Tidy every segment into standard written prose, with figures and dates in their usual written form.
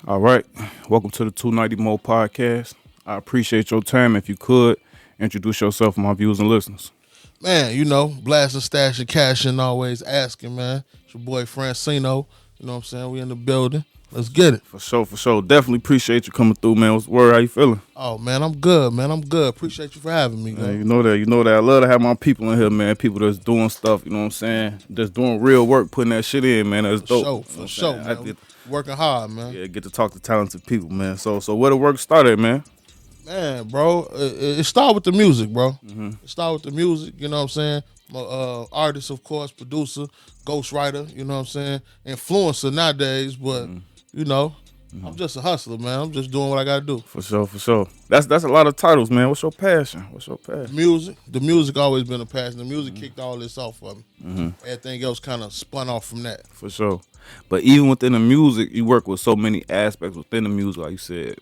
All right. Welcome to the 290 Mo podcast. I appreciate your time. If you could, introduce yourself to my viewers and listeners. Man, blasting, stashing, cashing, always asking, man. It's your boy Franseno. You know what I'm saying? We in the building. Let's get it. For sure, for sure. Definitely appreciate you coming through, man. What's the word? How you feeling? Oh, man, I'm good, man. I'm good. Appreciate you for having me, Man, man. you know that. I love to have my people in here, man. People that's doing stuff, you know what I'm saying? Just doing real work, putting that shit in, man. That's For dope. sure, You know for what I'm sure, saying? man. Working hard, man. Yeah, get to talk to talented people, man. So where the work started, man? Man, bro, it started with the music, bro. It started with the music, you know what I'm saying? I'm a artist, of course, producer, ghostwriter, you know what I'm saying? Influencer nowadays, but, you know, I'm just a hustler, man. I'm just doing what I got to do. For sure, for sure. That's a lot of titles, man. What's your passion? What's your passion? The music always been a passion. The music kicked all this off for me. Everything else kind of spun off from that. For sure. But even within the music, you work with so many aspects within the music, like you said,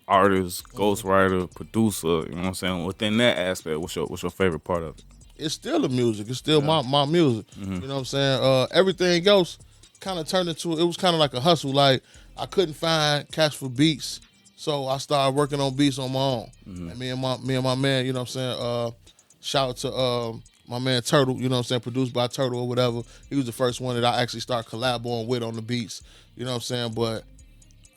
artist, ghostwriter, producer, you know what I'm saying? Within that aspect, what's your favorite part of it? It's still the music. It's still my music. You know what I'm saying? Everything else kind of turned into, it was kind of like a hustle. Like, I couldn't find cash for beats, so I started working on beats on my own. And me and my man, you know what I'm saying? Shout out to my man Turtle, you know what I'm saying? Produced by Turtle or whatever. He was the first one that I actually started collaborating with on the beats. You know what I'm saying? But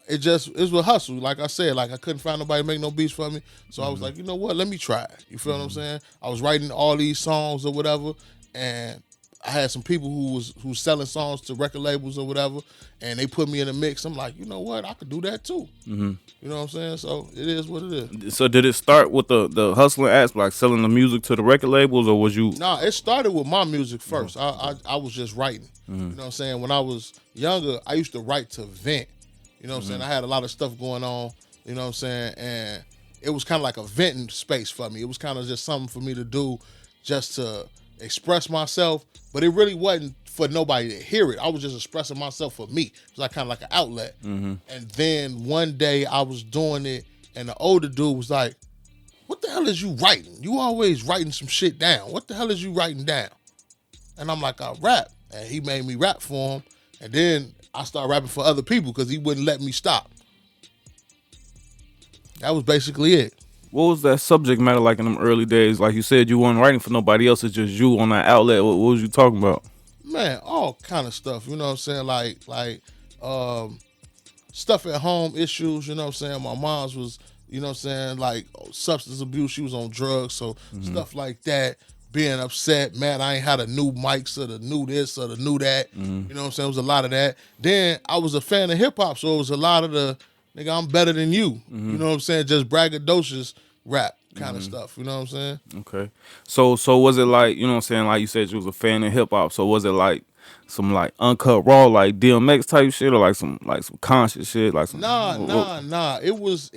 it was a hustle. Like I said, like I couldn't find nobody to make no beats for me. So I was like, you know what? Let me try it. You feel what I'm saying? I was writing all these songs or whatever, and I had some people who was selling songs to record labels or whatever, and they put me in a mix. I'm like, you know what? I could do that too. You know what I'm saying? So it is what it is. So did it start with the hustling aspect, like selling the music to the record labels, or was you? Nah, it started with my music first. I was just writing. You know what I'm saying? When I was younger, I used to write to vent. You know what I'm saying? I had a lot of stuff going on, you know what I'm saying? And it was kind of like a venting space for me. It was kind of just something for me to do just to express myself, but it really wasn't for nobody to hear it. I was just expressing myself for me. It was like kind of like an outlet. And then one day I was doing it, and the older dude was like, what the hell is you writing? You always writing some shit down. What the hell is you writing down? And I'm like, I rap. And he made me rap for him. And then I started rapping for other people because he wouldn't let me stop. That was basically it. What was that subject matter like in them early days? Like you said, you weren't writing for nobody else. It's just you on that outlet. What was you talking about? Man, all kind of stuff. You know what I'm saying? Like stuff at home issues. You know what I'm saying? My mom's was, you know what I'm saying, like substance abuse. She was on drugs. So stuff like that. Being upset, man, I ain't had a new mics or the new this or the new that. You know what I'm saying? It was a lot of that. Then I was a fan of hip hop, so it was a lot of the, nigga, I'm better than you. You know what I'm saying? Just braggadocious rap kind of stuff. You know what I'm saying? Okay. So was it like, you know what I'm saying, like you said you was a fan of hip hop, so was it like some like uncut raw like DMX type shit, or like some conscious shit, like some Nah. It was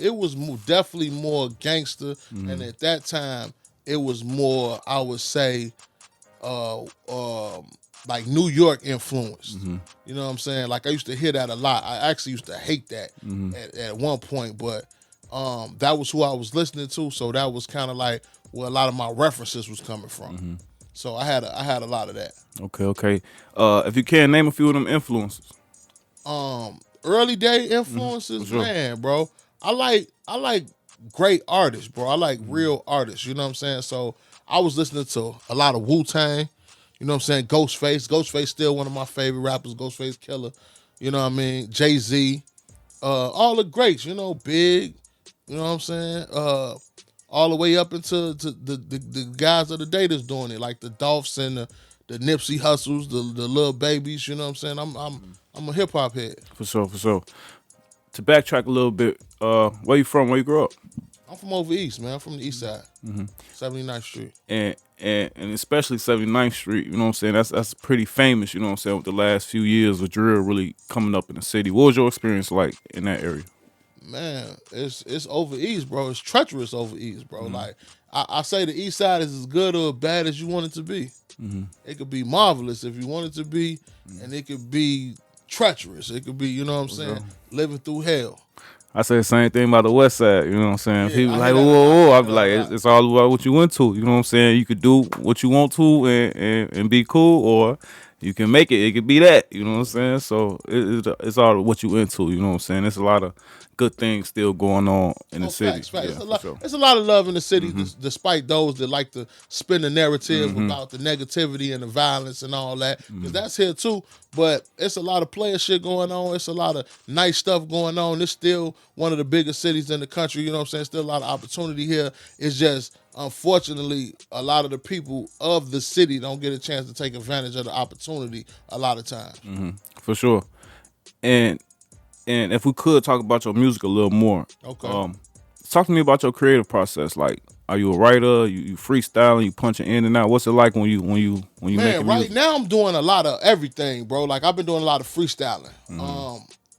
definitely more gangster, and at that time it was more, I would say, like New York influenced. You know what I'm saying? Like I used to hear that a lot. I actually used to hate that at one point, but that was who I was listening to, so that was kind of like where a lot of my references was coming from. So I had a lot of that. Okay. If you can name a few of them influences. Early day influences, sure. man, bro. I like great artists, bro. I like real artists, you know what I'm saying? So I was listening to a lot of Wu-Tang, you know what I'm saying? Ghostface still one of my favorite rappers, Ghostface Killer, you know what I mean? Jay-Z, all the greats, you know, Big, you know what I'm saying? All the way up into the guys of the day that's doing it, like the Dolphs and the Nipsey Hustles, the Lil Babies, you know what I'm saying? I'm a hip hop head. For sure. To backtrack a little bit, where you from? Where you grew up? I'm from over east, man. I'm from the east side, 79th Street. And especially 79th Street, you know what I'm saying? That's pretty famous, you know what I'm saying, with the last few years of drill really coming up in the city. What was your experience like in that area? Man, it's over east, bro. It's treacherous over east, bro. Like I say, the east side is as good or bad as you want it to be. It could be marvelous if you want it to be, and it could be treacherous. It could be, you know what I'm saying, living through hell. I say the same thing about the West Side, you know what I'm saying? Yeah, People I like, hear that whoa, a lot. I be like, it's all about what you went to, you know what I'm saying? You could do what you want to and be cool, or you can make it. It could be that. You know what I'm saying? So it's all what you into. You know what I'm saying? There's a lot of good things still going on in the Oh, city. facts, facts. Yeah, for sure. It's a lot of love in the city, despite those that like to spin the narrative about the negativity and the violence and all that, because that's here too. But it's a lot of player shit going on. It's a lot of nice stuff going on. It's still one of the biggest cities in the country. You know what I'm saying? Still a lot of opportunity here. It's just, unfortunately, a lot of the people of the city don't get a chance to take advantage of the opportunity a lot of times. For sure. And if we could talk about your music a little more, Okay. talk to me about your creative process. Like, are you a writer? You freestyling? You punching in and out? What's it like when you Man, making right music? now I'm doing a lot of everything, bro. Like I've been doing a lot of freestyling.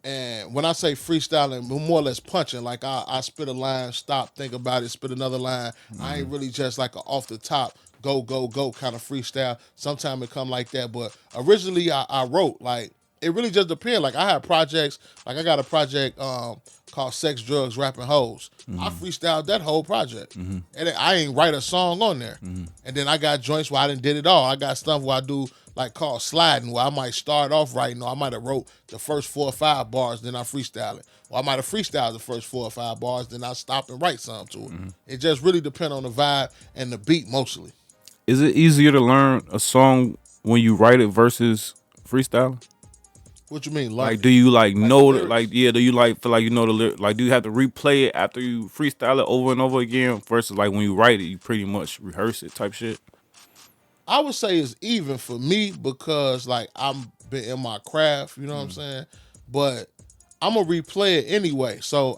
And when I say freestyling, more or less punching. Like I spit a line, stop, think about it, spit another line. I ain't really just like a off the top, go, go, go kind of freestyle. Sometimes it come like that. But originally I wrote, like, it really just depends. Like I have projects, like I got a project called Sex, Drugs, Rapping Hoes. I freestyled that whole project. And I ain't write a song on there. And then I got joints where I done did it all. I got stuff where I do like called sliding, where I might start off writing, or I might have wrote the first 4 or 5 bars, then I freestyle it. Or I might have freestyled the first 4 or 5 bars, then I stop and write something to it. It just really depends on the vibe and the beat mostly. Is it easier to learn a song when you write it versus freestyling? What you mean, Like, learning? do you like Like know the that? Like, lyrics? yeah, do you like feel like you know the lyric? Like, do you have to replay it after you freestyle it over and over again versus like when you write it, you pretty much rehearse it type shit? I would say it's even for me because like I'm been in my craft, you know what I'm saying? But I'm gonna replay it anyway. So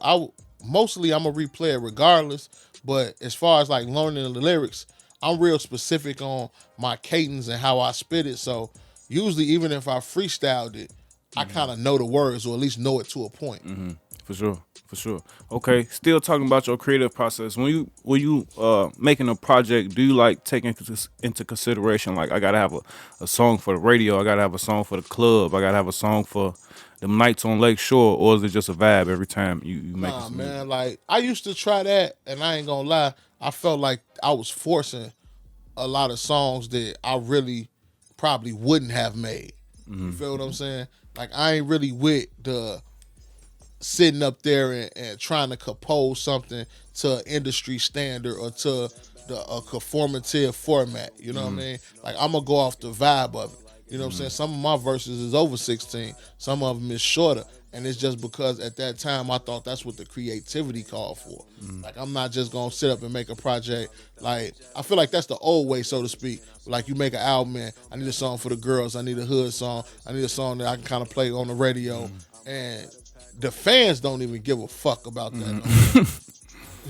mostly I'm gonna replay it regardless. But as far as like learning the lyrics, I'm real specific on my cadence and how I spit it. So usually even if I freestyled it, I kind of know the words or at least know it to a point. For sure, for sure. Okay, still talking about your creative process. When you making a project, do you like taking into consideration like I gotta have a song for the radio, I gotta have a song for the club, I gotta have a song for them nights on Lake Shore, or is it just a vibe every time you making Nah, some music? man, like I used to try that, and I ain't gonna lie, I felt like I was forcing a lot of songs that I really probably wouldn't have made. You feel what I'm saying? Like I ain't really with the sitting up there and trying to compose something to an industry standard or to a conformative format. You know what I mean? Like I'm gonna go off the vibe of it. You know what I'm saying? Some of my verses is over 16. Some of them is shorter. And it's just because at that time I thought that's what the creativity called for. Like I'm not just gonna sit up and make a project. Like I feel like that's the old way, so to speak. Like you make an album, man. I need a song for the girls. I need a hood song. I need a song that I can kind of play on the radio. And the fans don't even give a fuck about that. No more.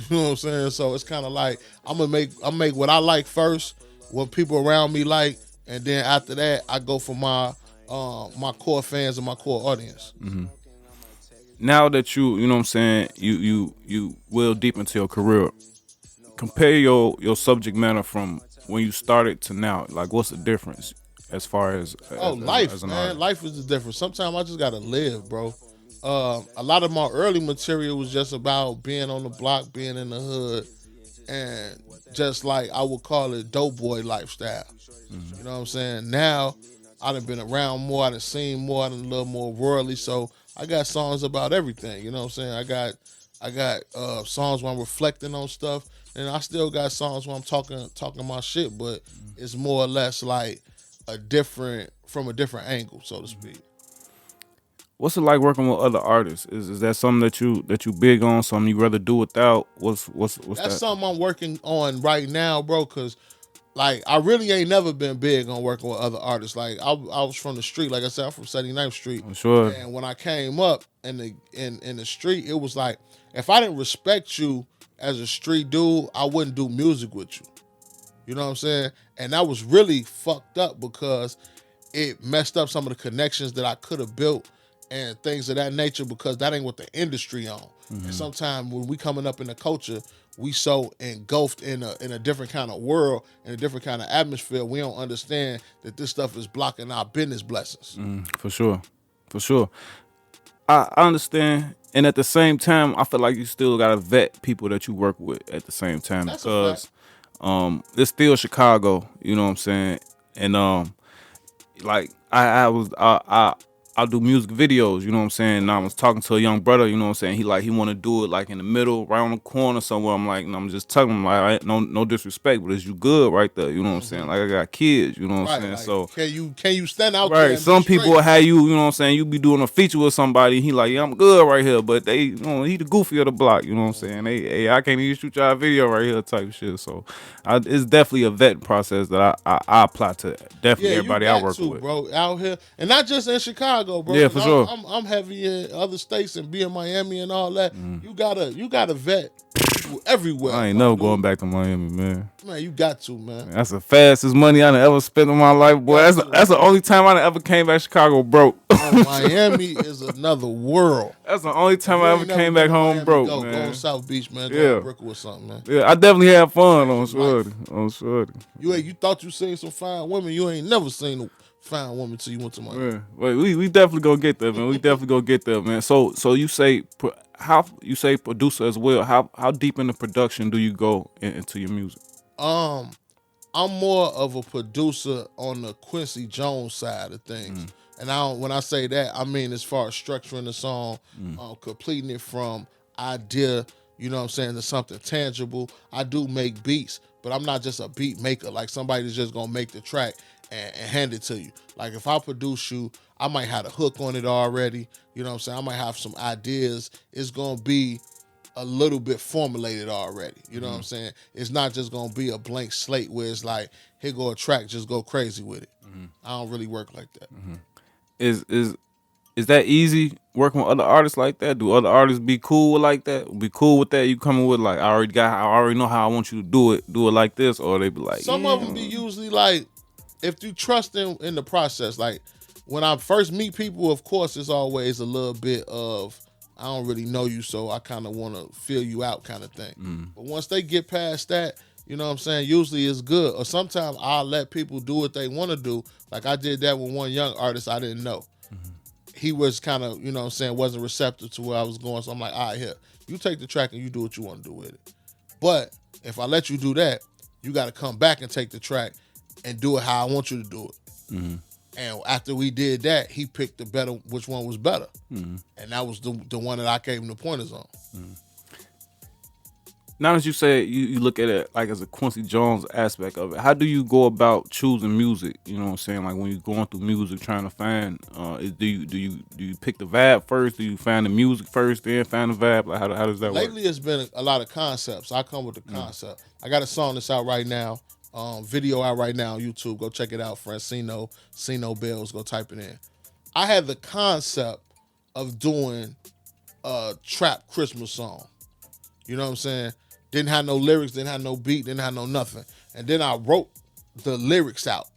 You know what I'm saying? So it's kind of like I'm make what I like first, what people around me like, and then after that I go for my core fans and my core audience. Now that you know what I'm saying, you well deep into your career, compare your subject matter from when you started to now. Like, what's the difference as far as Oh, life, as an man. artist? Life is the difference. Sometimes I just gotta live, bro. A lot of my early material was just about being on the block, being in the hood, and just like I would call it dope boy lifestyle. You know what I'm saying? Now I done been around more, I done seen more, I done a little more worldly, so I got songs about everything. You know what I'm saying? I got songs where I'm reflecting on stuff, and I still got songs where I'm talking my shit, but it's more or less like from a different angle, so to speak. What's it like working with other artists? Is that something that you big on? Something you rather do without? What's That's that? something I'm working on right now, bro, cause like I really ain't never been big on working with other artists. Like I was from the street, like I said, I'm from 79th Street. I'm sure. And when I came up in the street, it was like if I didn't respect you as a street dude, I wouldn't do music with you. You know what I'm saying? And that was really fucked up because it messed up some of the connections that I could have built and things of that nature because that ain't what the industry on. And sometimes when we coming up in the culture, we so engulfed in a different kind of world, in a different kind of atmosphere, we don't understand that this stuff is blocking our business blessings. For sure, for sure. I understand, and at the same time, I feel like you still gotta vet people that you work with at the same time That's a fact. because it's still Chicago. You know what I'm saying? And like I do music videos, you know what I'm saying? And I was talking to a young brother, you know what I'm saying? He want to do it like in the middle, right on the corner somewhere. I'm like, and I'm just telling him like, no disrespect, but is you good right there? You know what I'm saying? Like I got kids, you know what I'm Right, saying? like So can you stand out there right, and be some people straight? will have you, you know what I'm saying? You be doing a feature with somebody, he like, yeah, I'm good right here, but they, you know, he the goofy of the block, you know what I'm saying? Hey, I can't even shoot y'all a video right here type shit. So it's definitely a vetting process that I apply to definitely Yeah, you everybody I got work to, with. bro, out here, and not just in Chicago, bro. Yeah, Because for sure. I'm heavy in other states and be in Miami and all that. You gotta vet people everywhere, I ain't my never dude. going back to Miami, man. Man, you got to, man. That's the fastest money I done ever spent in my life, boy. Got to, That's the man. only time I done ever came back to Chicago broke. Bro, Miami is another world. That's the only If time you I ever ain't never came been back to home Miami, broke, go on man. South Beach, man. Go on Yeah. Brickell or something, man. Yeah, I definitely had fun Change on your life. Shorty. On Shorty. You thought you seen some fine women. You ain't never seen a fine woman till you went to Miami. Yeah. Wait, we definitely gonna get there, man. We definitely gonna get there, man. So you say how you say producer as well. How deep in the production do you go into your music? Um, I'm more of a producer on the Quincy Jones side of things. And when I say that, I mean as far as structuring the song, completing it from idea, you know what I'm saying, to something tangible. I do make beats, but I'm not just a beat maker, like somebody that's just gonna make the track and hand it to you. Like if I produce you, I might have a hook on it already. You know what I'm saying? I might have some ideas. It's gonna be a little bit formulated already. You know what I'm saying? It's not just gonna be a blank slate where it's like, here go a track, just go crazy with it. I don't really work like that. Is is that easy working with other artists like that? Do other artists be cool with like that? Be cool with that? You coming with like I already know how I want you to do it like this, or they be like, Some of them be yeah. usually like, if you trust them in the process, like when I first meet people, of course, it's always a little bit of, I don't really know you, so I kind of want to feel you out kind of thing. But once they get past that, you know what I'm saying, usually it's good. Or sometimes I'll let people do what they want to do. Like I did that with one young artist I didn't know. He was kind of, you know what I'm saying, wasn't receptive to where I was going. So I'm like, all right, here, you take the track and you do what you want to do with it. But if I let you do that, you got to come back and take the track and do it how I want you to do it. And after we did that, he picked the better, which one was better. And that was the one that I gave him the pointers on. Now that you say it, you look at it like as a Quincy Jones aspect of it, how do you go about choosing music? You know what I'm saying? Like when you're going through music, trying to find, do you pick the vibe first? Do you find the music first, then find the vibe? Like how does that work? Lately, it's been a lot of concepts. I come with the concept. I got a song that's out right now, video out right now on YouTube. Go check it out, Franseno, Sino Bells. Go type it in. I had the concept of doing a trap Christmas song. You know what I'm saying? Didn't have no lyrics, didn't have no beat, didn't have no nothing. And then I wrote the lyrics out.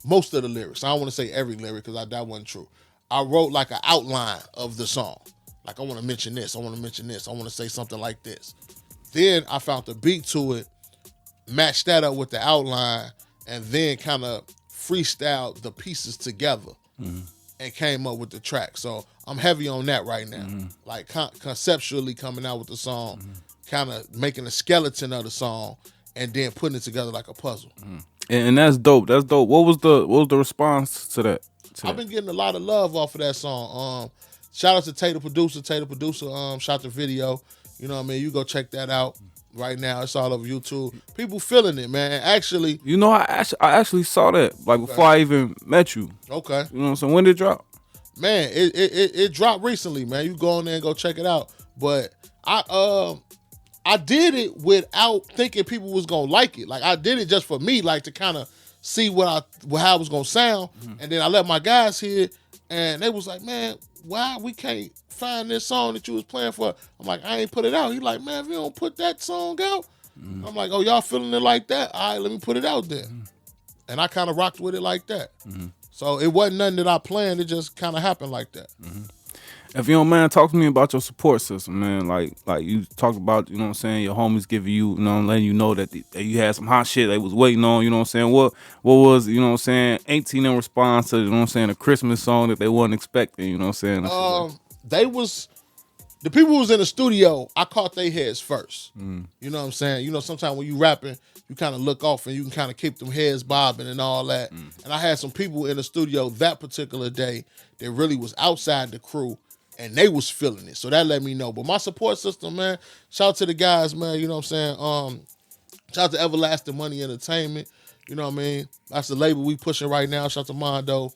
Most of the lyrics. I don't want to say every lyric because that wasn't true. I wrote like an outline of the song. Like I want to mention this, I want to mention this, I want to say something like this. Then I found the beat to it, matched that up with the outline, and then kind of freestyled the pieces together and came up with the track. So I'm heavy on that right now. Like conceptually coming out with the song, kind of making a skeleton of the song, and then putting it together like a puzzle. And that's dope. That's dope. What was the response to that? I've been getting a lot of love off of that song. Shout out to Tater Producer. Shot the video. You know what I mean? You go check that out right now. It's all over YouTube. People feeling it, man. Actually, You know, I actually saw that like before I even met you. okay. You know what I'm saying? When did it drop? Man, it dropped recently, man. You go on there and go check it out. But I did it without thinking people was gonna like it. Like I did it just for me, like to kind of see how it was gonna sound. And then I let my guys hear it, and they was like, man, why we can't find this song that you was playing for? I'm like, I ain't put it out. He like, man, if you don't put that song out, I'm like, oh, y'all feeling it like that? All right, let me put it out there. And I kind of rocked with it like that. So it wasn't nothing that I planned. It just kind of happened like that. If you don't mind, talk to me about your support system, man. Like you talked about, you know what I'm saying, your homies giving you, you know, letting you know that you had some hot shit they was waiting on, you know what I'm saying? What was, you know what I'm saying, 18 in response to, you know what I'm saying, a Christmas song that they wasn't expecting, you know what I'm saying? They was The people who was in the studio, I caught their heads first. You know what I'm saying? You know, sometimes when you rapping, you kind of look off and you can kind of keep them heads bobbing and all that. And I had some people in the studio that particular day that really was outside the crew and they was feeling it. So that let me know. But my support system, man, shout out to the guys, man, you know what I'm saying? Shout out to Everlasting Money Entertainment. You know what I mean? That's the label we pushing right now. Shout out to Mondo,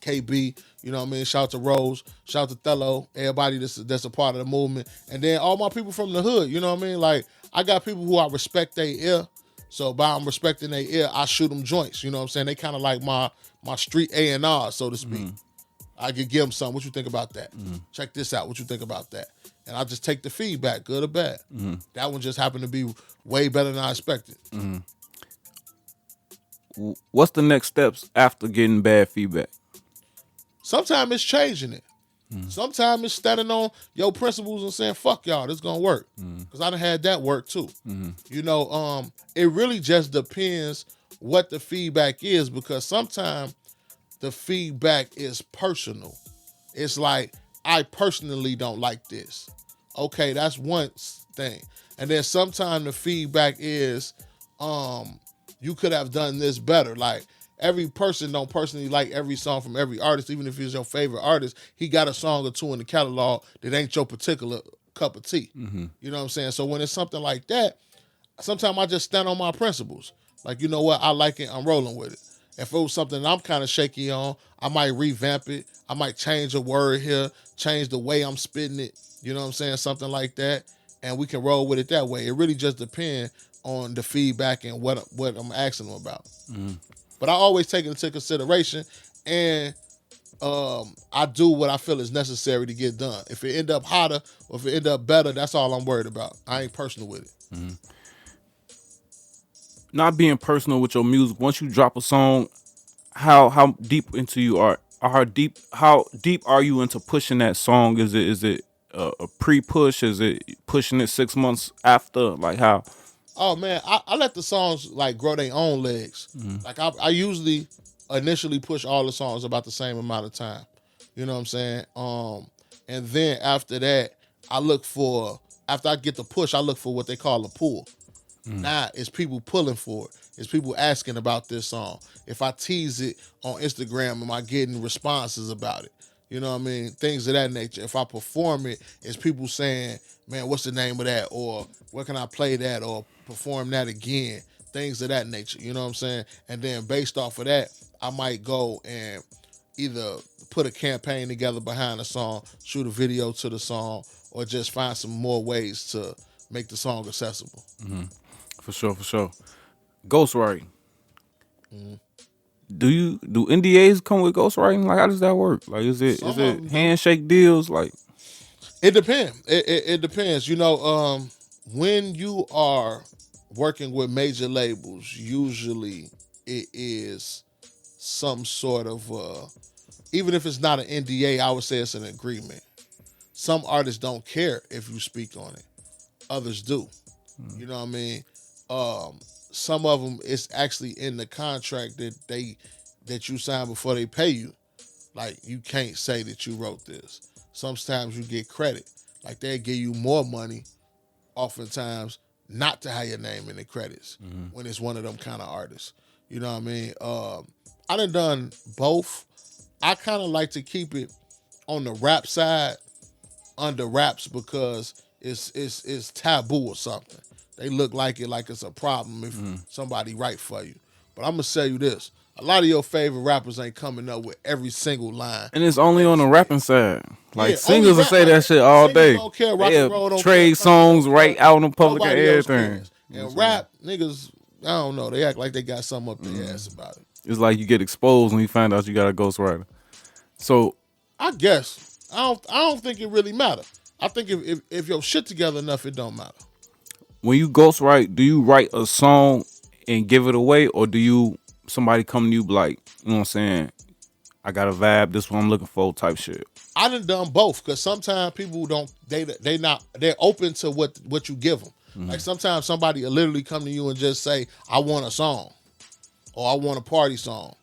KB, you know what I mean? Shout out to Rose, shout out to Thello, everybody that's a part of the movement. And then all my people from the hood, you know what I mean? Like, I got people who I respect their ear. So by I'm respecting their ear, I shoot them joints. You know what I'm saying? They kind of like my street A&R, so to speak. I could give them something. What you think about that? Check this out. What you think about that? And I just take the feedback, good or bad. That one just happened to be way better than I expected. What's the next steps after getting bad feedback? Sometimes it's changing it. Sometimes it's standing on your principles and saying, fuck y'all, this gonna work. Because I done had that work too. You know, it really just depends what the feedback is, because sometimes the feedback is personal. It's like, I personally don't like this. Okay, that's one thing. And then sometimes the feedback is, you could have done this better. Like, every person don't personally like every song from every artist, even if he's your favorite artist. He got a song or two in the catalog that ain't your particular cup of tea. You know what I'm saying? So when it's something like that, sometimes I just stand on my principles. Like, you know what? I like it. I'm rolling with it. If it was something I'm kind of shaky on, I might revamp it. I might change a word here, change the way I'm spitting it. You know what I'm saying? Something like that. And we can roll with it that way. It really just depends on the feedback and what I'm asking them about. But I always take it into consideration, and I do what I feel is necessary to get done. If it end up hotter or if it end up better, that's all I'm worried about. I ain't personal with it. Not being personal with your music. Once you drop a song, how deep into you are how deep are you into pushing that song? Is it a pre-push? Is it pushing it 6 months after? Like, how? Oh man, I let the songs like grow their own legs. Like I usually initially push all the songs about the same amount of time. You know what I'm saying? And then after that, after I get the push, I look for what they call a pull. Now it's people pulling for it. It's people asking about this song. If I tease it on Instagram, am I getting responses about it? You know what I mean? Things of that nature. If I perform it, it's people saying, man, what's the name of that? Or where can I play that? Or perform that again? Things of that nature. You know what I'm saying? And then based off of that, I might go and either put a campaign together behind the song, shoot a video to the song, or just find some more ways to make the song accessible. For sure. Ghostwriting. Do NDAs come with ghostwriting? Like, how does that work? Like, is it handshake deals? Like, it depends. It depends. You know, when you are working with major labels, usually it is some sort of even if it's not an NDA, I would say it's an agreement. Some artists don't care if you speak on it. Others do. You know what I mean? Some of them, it's actually in the contract that you sign before they pay you. Like, you can't say that you wrote this. Sometimes you get credit. Like, they'll give you more money, oftentimes, not to have your name in the credits when it's one of them kind of artists. You know what I mean? I done both. I kind of like to keep it on the rap side under wraps because it's taboo or something. They look like it's a problem if somebody write for you. But I'm going to tell you this. A lot of your favorite rappers ain't coming up with every single line. and it's only on the rapping side. Like, Yeah, singers will only say rap, that like, shit all singers day. don't care, rock They and roll don't trade care, songs don't right care. out in the public and Nobody else everything. cares. And rap, niggas, I don't know. They act like they got something up their ass about it. It's like you get exposed when you find out you got a ghostwriter. So, I guess. I don't think it really matter. I think if your shit together enough, it don't matter. when you ghostwrite, do you write a song and give it away, or do you somebody come to you like, you know what I'm saying? I got a vibe. This what I'm looking for, type shit. I done both because sometimes people don't. They're open to what you give them. Like sometimes somebody will literally come to you and just say, "I want a song," or "I want a party song."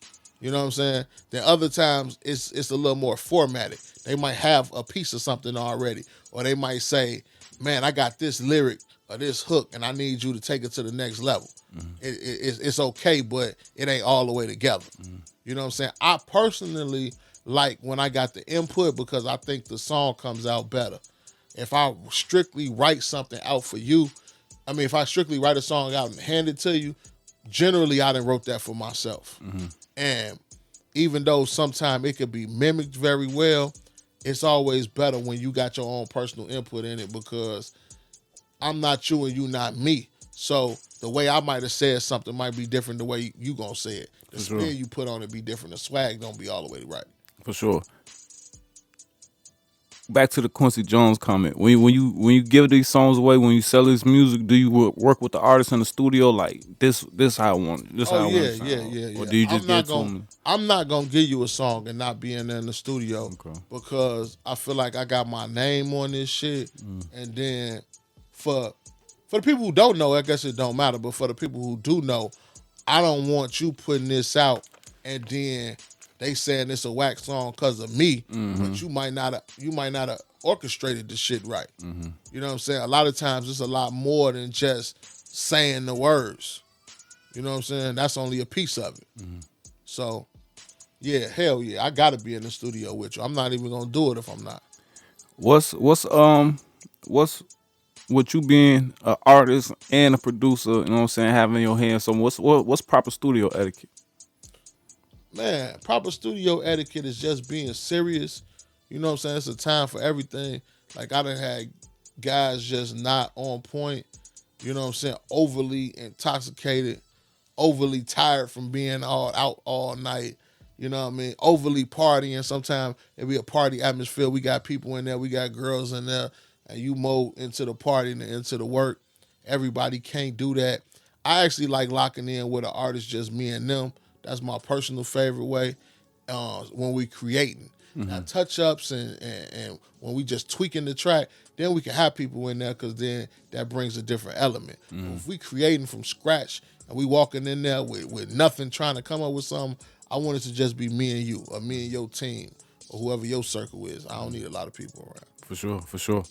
You know what I'm saying? Then other times it's a little more formatted. They might have a piece of something already, or they might say, "Man, I got this lyric or this hook, and I need you to take it to the next level." It's okay, but it ain't all the way together. You know what I'm saying? I personally like when I got the input because I think the song comes out better. If I strictly write something out for you, I mean, if I strictly write a song out and hand it to you, generally I done wrote that for myself. And even though sometimes it could be mimicked very well, it's always better when you got your own personal input in it because I'm not you and you not me. So the way I might have said something might be different the way you gonna say it. The spin you put on it be different. The swag don't be all the way right. For sure. Back to the Quincy Jones comment. When you give these songs away, when you sell this music, do you work with the artist in the studio like this how I want it, this how Oh I want yeah, it to yeah, sound? yeah, yeah. Or do you just get to them? I'm not gonna give you a song and not be in there in the studio because I feel like I got my name on this shit. And then for the people who don't know, I guess it don't matter. But for the people who do know, I don't want you putting this out and then they saying it's a whack song because of me, but you might not have orchestrated the shit right. You know what I'm saying? A lot of times it's a lot more than just saying the words. You know what I'm saying? That's only a piece of it. So, yeah, hell yeah, I gotta be in the studio with you. I'm not even gonna do it if I'm not. What's with you being an artist and a producer, you know what I'm saying, having your hands on what's proper studio etiquette? Man, proper studio etiquette is just being serious. You know what I'm saying? It's a time for everything. Like I done had guys just not on point. You know what I'm saying? Overly intoxicated, overly tired from being all out all night. You know what I mean? Overly partying. Sometimes it be a party atmosphere. We got people in there. We got girls in there. And you mold into the party and into the work. Everybody can't do that. I actually like locking in with an artist, just me and them. That's my personal favorite way when we creating. Now touch ups and when we just tweaking the track, then we can have people in there because then that brings a different element. If we creating from scratch and we walking in there with nothing, trying to come up with something, I want it to just be me and you or me and your team or whoever your circle is. I don't need a lot of people around. For sure, for sure.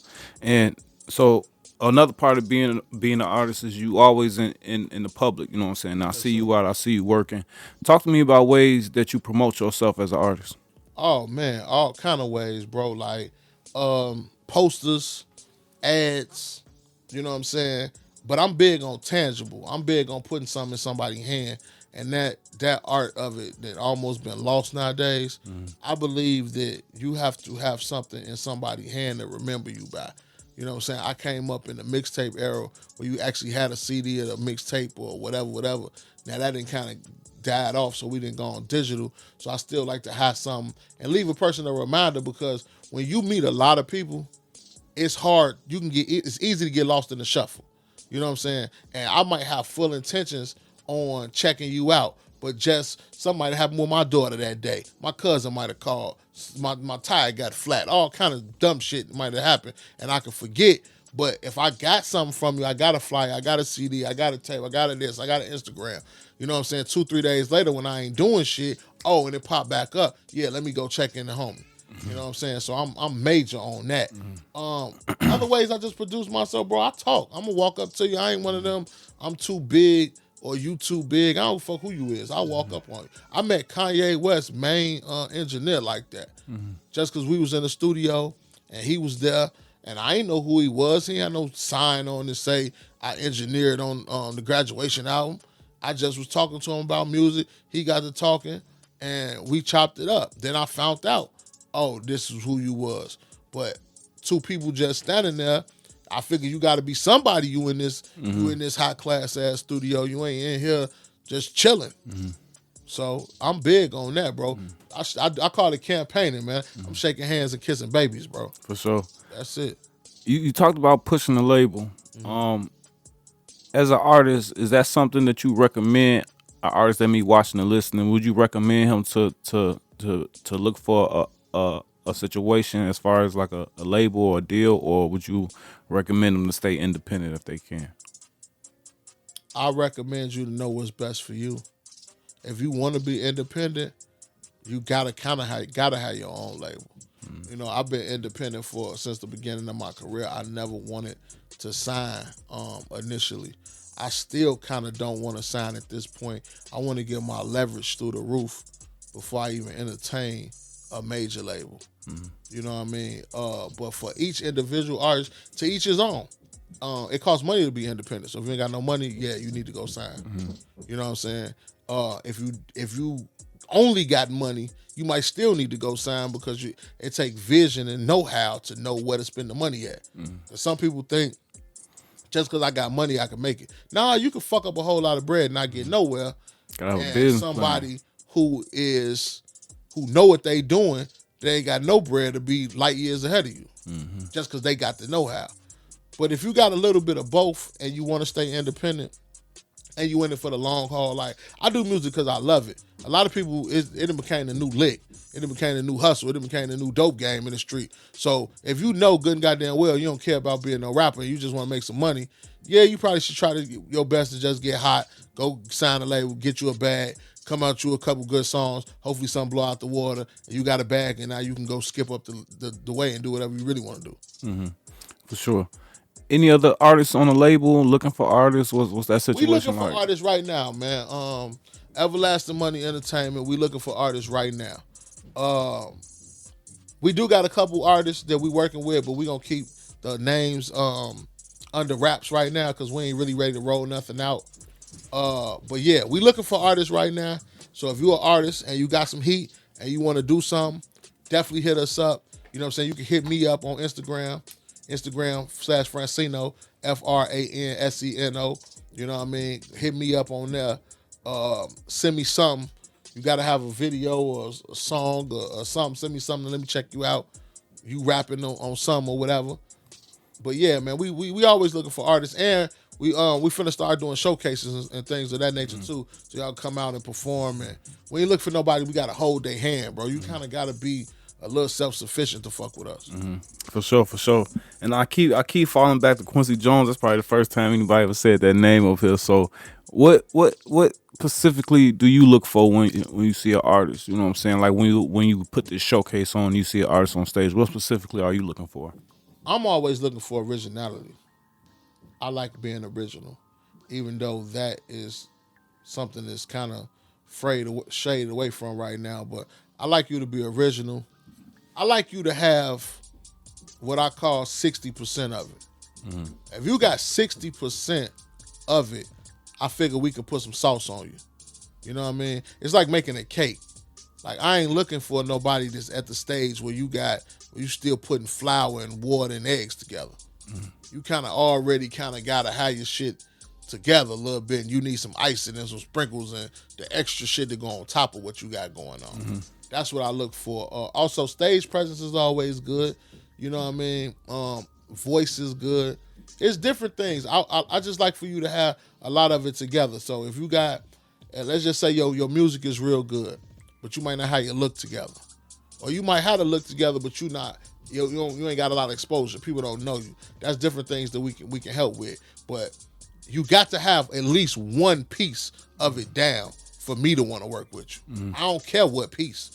And so another part of being an artist is you always in the public, you know what I'm saying? I see you out, I see you working. Talk to me about ways that you promote yourself as an artist. Oh man, all kind of ways, bro. Like posters, ads, you know what I'm saying? But I'm big on tangible. I'm big on putting something in somebody's hand. And that art of it that almost been lost nowadays, I believe that you have to have something in somebody's hand to remember you by. You know what I'm saying? I came up in the mixtape era where you actually had a CD or a mixtape or whatever. Now that didn't kind of died off, so we didn't go on digital. So I still like to have something and leave a person a reminder because when you meet a lot of people, it's hard. It's easy to get lost in the shuffle. You know what I'm saying? And I might have full intentions on checking you out, but just something might happen with my daughter that day. My cousin might have called. My tire got flat. All kind of dumb shit might have happened, and I could forget. But if I got something from you, I got a flyer, I got a CD, I got a tape, I got a this, I got an Instagram. You know what I'm saying? 2-3 days later when I ain't doing shit, and it popped back up. Yeah, let me go check in the homie. You know what I'm saying? So I'm major on that. Other ways I just produce myself, bro. I talk. I'm gonna walk up to you. I ain't one of them. I'm too big or you too big. I don't fuck who you is. I walk up on you. I met Kanye West's main engineer like that, just because we was in the studio and he was there, and I ain't know who he was. He had no sign on to say I engineered on the graduation album. I just was talking to him about music. He got to talking, and we chopped it up. Then I found out, oh, this is who you was. But two people just standing there, I figure you got to be somebody. You in this high class ass studio. You ain't in here just chilling. So I'm big on that, bro. I call it campaigning, man. I'm shaking hands and kissing babies, bro. For sure. That's it. You talked about pushing the label. As an artist, is that something that you recommend an artist that me watching and listening? Would you recommend him to look for a situation as far as like a label or a deal, or would you recommend them to stay independent if they can? I recommend you to know what's best for you. if you want to be independent, you gotta have your own label. You know, I've been independent since the beginning of my career. I never wanted to sign initially. I still kind of don't want to sign at this point. I want to get my leverage through the roof before I even entertain a major label. You know what I mean? But for each individual artist, to each his own. It costs money to be independent. So if you ain't got no money, yeah, you need to go sign. You know what I'm saying? If you only got money, you might still need to go sign because it takes vision and know-how to know where to spend the money at. Some people think just because I got money, I can make it. Nah, you can fuck up a whole lot of bread and not get nowhere. Gotta have a And business somebody who know what they doing, they ain't got no bread to be light years ahead of you. Just because they got the know-how. But if you got a little bit of both and you want to stay independent and you in it for the long haul, like I do music because I love it. A lot of people, it became the new lick. It became the new hustle. It became the new dope game in the street. So if you know good and goddamn well you don't care about being no rapper and you just want to make some money, yeah, you probably should try your best to just get hot, go sign a label, get you a bag, come out you a couple good songs, hopefully some blow out the water, and you got a bag, and now you can go skip up the way and do whatever you really want to do. for sure. Any other artists on the label looking for artists? What's that We situation looking for like? artists right now, man. Everlasting Money Entertainment, we looking for artists right now. We do got a couple artists that we working with, but we gonna keep the names under wraps right now because we ain't really ready to roll nothing out. But yeah, we looking for artists right now. So if you're an artist and you got some heat and you want to do something, definitely hit us up. You know what I'm saying? You can hit me up on Instagram/Franseno, Franseno. You know what I mean? Hit me up on there. Send me something. You got to have a video or a song or something. Send me something. Let me check you out. You rapping on something or whatever. But yeah, man, we always looking for artists, and we finna start doing showcases and things of that nature too. So y'all come out and perform, and we ain't look for nobody. We gotta hold their hand, bro. You kind of gotta be a little self-sufficient to fuck with us. For sure. And I keep falling back to Quincy Jones. That's probably the first time anybody ever said that name of his. So what specifically do you look for when you see an artist? You know what I'm saying? Like when you put this showcase on, you see an artist on stage. What specifically are you looking for? I'm always looking for originality. I like being original, even though that is something that's kind of shaded away from right now. But I like you to be original. I like you to have what I call 60% of it. If you got 60% of it, I figure we could put some sauce on you. You know what I mean? It's like making a cake. Like I ain't looking for nobody that's at the stage where you still putting flour and water and eggs together. You kind of already gotta have your shit together a little bit, and you need some icing and some sprinkles and the extra shit to go on top of what you got going on. That's what I look for. Also, stage presence is always good. You know what I mean? Voice is good. It's different things. I just like for you to have a lot of it together. So if you got, let's just say your music is real good, but you might not have your look together. Or you might have to look together, but you ain't got a lot of exposure. People don't know you. That's different things that we can help with. But you got to have at least one piece of it down for me to want to work with you. I don't care what piece,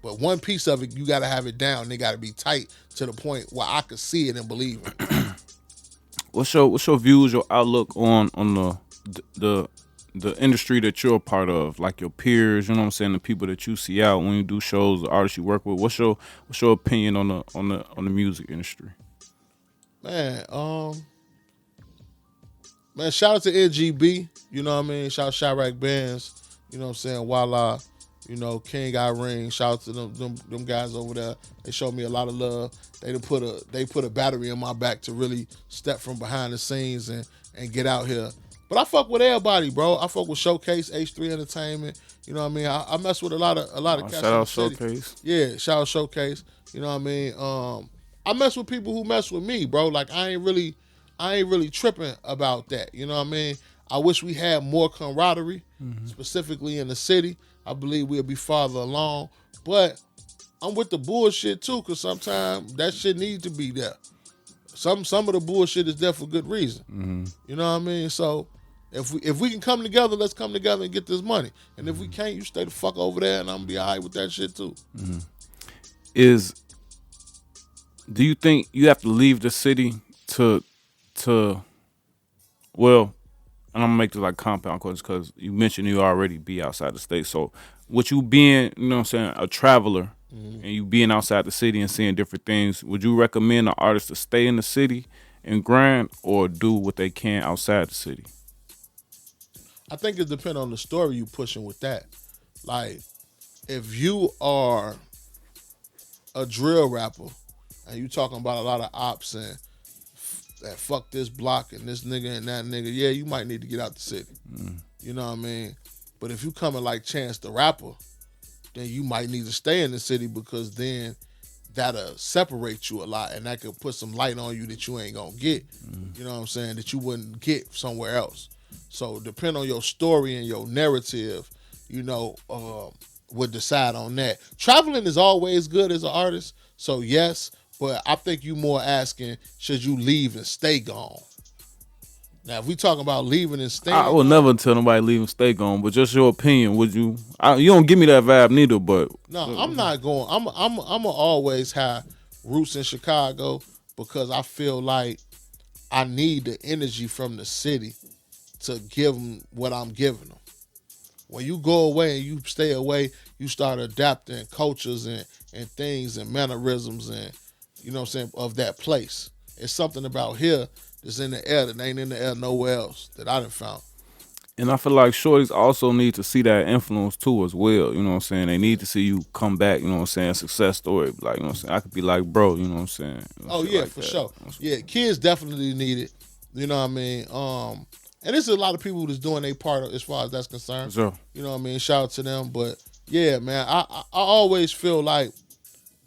but one piece of it, you got to have it down. They got to be tight to the point where I could see it and believe it. What's your views, your outlook on the industry that you're a part of, like your peers, you know what I'm saying, the people that you see out when you do shows, the artists you work with? What's your opinion on the music industry? Man, shout out to NGB, you know what I mean? Shout out Chirac Bands, you know what I'm saying? Voila, you know, King Irene, shout out to them guys over there. They showed me a lot of love. They put a battery in my back to really step from behind the scenes and get out here. But I fuck with everybody, bro. I fuck with Showcase, H3 Entertainment. You know what I mean? I mess with a lot of cats. Shout out Showcase. Yeah, shout out Showcase. You know what I mean? I mess with people who mess with me, bro. Like I ain't really tripping about that. You know what I mean? I wish we had more camaraderie, specifically in the city. I believe we'll be farther along. But I'm with the bullshit too, because sometimes that shit needs to be there. Some of the bullshit is there for good reason. You know what I mean? So If we can come together, let's come together and get this money. And if we can't, you stay the fuck over there, and I'm gonna be all right with that shit too. Is do you think you have to leave the city to well, and I'm gonna make this like compound questions because you mentioned you already be outside the state. So with you being, you know what I'm saying, a traveler and you being outside the city and seeing different things, would you recommend an artist to stay in the city and grind or do what they can outside the city? I think it depends on the story you pushing with that. Like, if you are a drill rapper and you talking about a lot of ops and that fuck this block and this nigga and that nigga, yeah, you might need to get out the city. You know what I mean? But if you coming like Chance the Rapper, then you might need to stay in the city because then that'll separate you a lot and that could put some light on you that you ain't gonna get. You know what I'm saying? That you wouldn't get somewhere else. So depending on your story and your narrative, you know, would decide on that. Traveling is always good as an artist, so yes, but I think you more asking, should you leave and stay gone? Now, if we talking about leaving and staying, I will never tell nobody leave and stay gone, but just your opinion, would you? You don't give me that vibe neither, but no, I'm not going. I'm always have roots in Chicago because I feel like I need the energy from the city to give them what I'm giving them. When you go away and you stay away, you start adapting cultures and things and mannerisms and, you know what I'm saying, of that place. It's something about here that's in the air that ain't in the air nowhere else that I done found. and I feel like shorties also need to see that influence too as well. You know what I'm saying? They need to see you come back, you know what I'm saying, success story. Like, you know what I'm saying? I could be like, bro, you know what I'm saying? Oh yeah, like for that. sure. Yeah, kids definitely need it. You know what I mean? And there's a lot of people that's doing their part as far as that's concerned. For sure. You know what I mean? Shout out to them. But yeah, man, I always feel like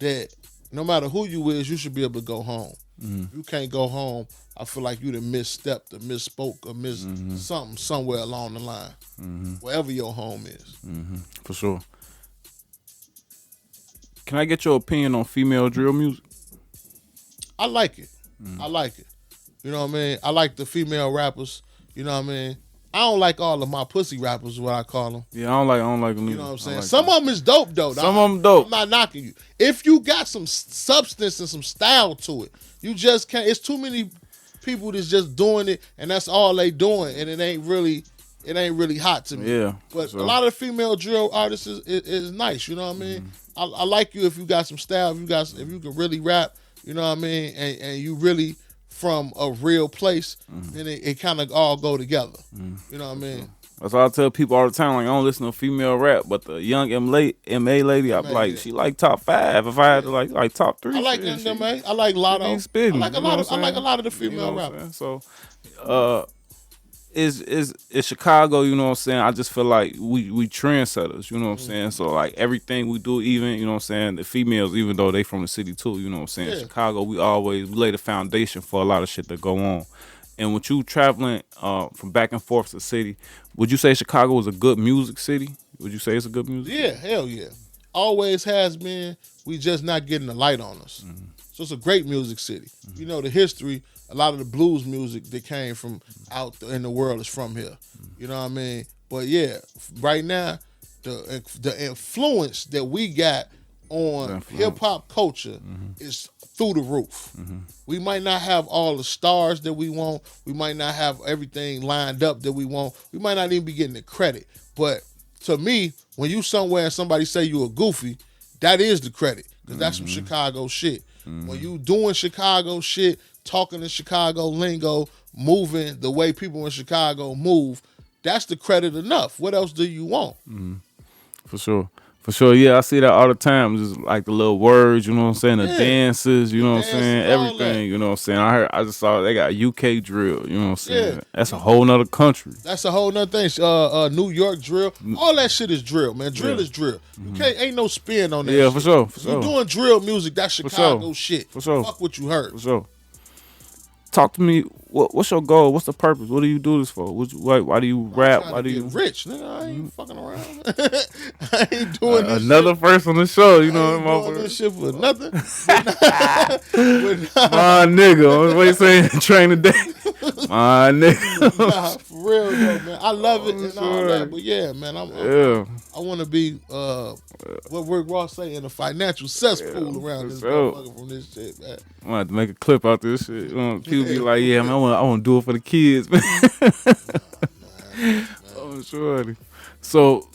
that no matter who you is, you should be able to go home. If you can't go home, I feel like you done misstepped or misspoke or missed something somewhere along the line. Wherever your home is. For sure. Can I get your opinion on female drill music? I like it. I like it. You know what I mean? I like the female rappers. You know what I mean? I don't like all of my pussy rappers, is what I call them. Yeah, I don't like them. You know what I'm saying? Like Some of them is dope, though. Some of them dope. I'm not knocking you. If you got some substance and some style to it, you just can't. It's too many people that's just doing it, and that's all they doing, and it ain't really hot to me. Yeah. But a lot of the female drill artists is nice. You know what I mean? I like you if you got some style. If you can really rap. You know what I mean? And you really from a real place, then it kind of all go together. You know what I mean? That's why I tell people all the time, like, I don't listen to female rap, but the young MA lady, I'm like, she like top 5. If I had to like top 3. I like shit, young MA. I like Lotto. I spitting, like a lot of. I like a lot of the female rappers. So, is Chicago? You know what I'm saying? I just feel like we trendsetters. You know what I'm saying? So like everything we do, even you know what I'm saying, the females, even though they from the city too. You know what I'm saying? Yeah. Chicago, we lay the foundation for a lot of shit that go on. And with you traveling from back and forth to the city, would you say Chicago is a good music city? Would you say it's a good music? Yeah, hell yeah. Always has been. We just not getting the light on us. So it's a great music city. You know, the history, a lot of the blues music that came from out in the world is from here. You know what I mean? But yeah, right now, the influence that we got on hip hop culture is through the roof. We might not have all the stars that we want. We might not have everything lined up that we want. We might not even be getting the credit. But to me, when you somewhere and somebody say you a goofy, that is the credit. Because that's some Chicago shit. When you doing Chicago shit, talking in Chicago lingo, moving the way people in Chicago move, that's the credit enough. What else do you want? For sure, yeah, I see that all the time. Just like the little words, you know what I'm saying, the dances, you know what I'm saying, everything, you know what I'm saying. I just saw they got UK drill, you know what I'm saying. Yeah. That's a whole nother country. That's a whole nother thing. New York drill, all that shit is drill, man. Drill is drill. Ain't no spin on that. Yeah, shit. for sure. You doing drill music? That's Chicago shit. For sure. Fuck what you heard. For sure. Talk to me. What's your goal? What's the purpose? What do you do this for? Why do you rap? Why do you get rich? Nigga, I ain't fucking around. I ain't doing this another shit. first on the show. You know, I ain't doing this shit for nothing. My nigga, what you saying? Train today. My nigga. Nah, for for real though, man. I love it and all Shorty. that, but yeah, man, Yeah. I want to be what Rick Ross say in a financial cesspool around for this sure. motherfucker from this shit, man. I'm gonna have to make a clip out this shit. People be like, yeah, man, I want to do it for the kids, man. Man. Oh, shorty. So,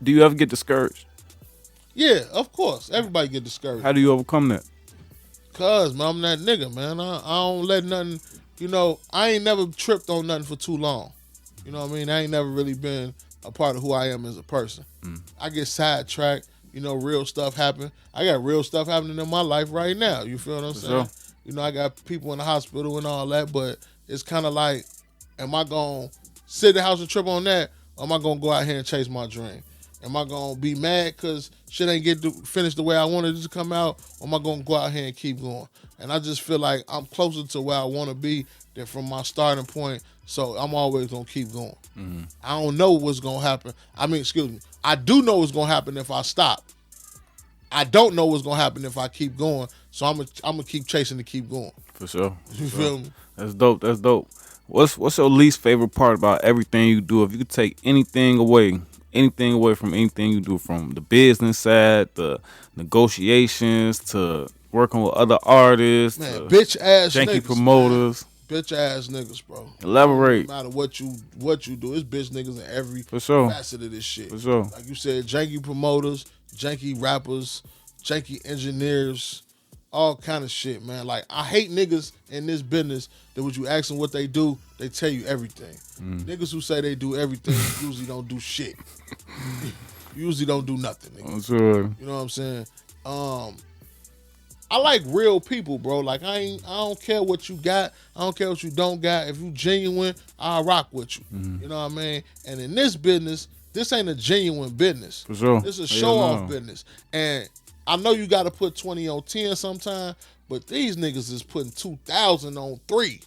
do you ever get discouraged? Yeah, of course. Everybody get discouraged. How do you overcome that? Cause, man, I'm that nigga, man. I don't let nothing, I ain't never tripped on nothing for too long. You know what I mean? I ain't never really been a part of who I am as a person. I get sidetracked, real stuff happen. I got real stuff happening in my life right now. You feel what I'm saying? Sure. I got people in the hospital and all that, but it's kind of like, am I going to sit in the house and trip on that, or am I going to go out here and chase my dream? Am I going to be mad because shit ain't get to finish the way I wanted it to come out, or am I going to go out here and keep going? And I just feel like I'm closer to where I want to be than from my starting point, so I'm always going to keep going. I don't know what's going to happen. I do know what's going to happen if I stop. I don't know what's going to happen if I keep going, so I'm gonna keep chasing to keep going. For sure. You feel me? That's dope. What's your least favorite part about everything you do? If you could take anything away from anything you do, from the business side, the negotiations, to working with other artists, Man, to bitch ass janky niggas, promoters. Man. Bitch ass niggas, bro. Elaborate. No matter what you do, it's bitch niggas in every For sure. facet of this shit. For sure. Like you said, janky promoters, janky rappers, janky engineers, all kind of shit, man. Like, I hate niggas in this business that when you ask them what they do, they tell you everything. Niggas who say they do everything usually don't do shit. Usually don't do nothing, nigga. I'm sure. You know what I'm saying? I like real people, bro. Like, I don't care what you got. I don't care what you don't got. If you genuine, I'll rock with you. You know what I mean? And in this business, this ain't a genuine business. For sure. This is a show-off business. And I know you got to put 20 on 10 sometime, but these niggas is putting 2,000 on 3.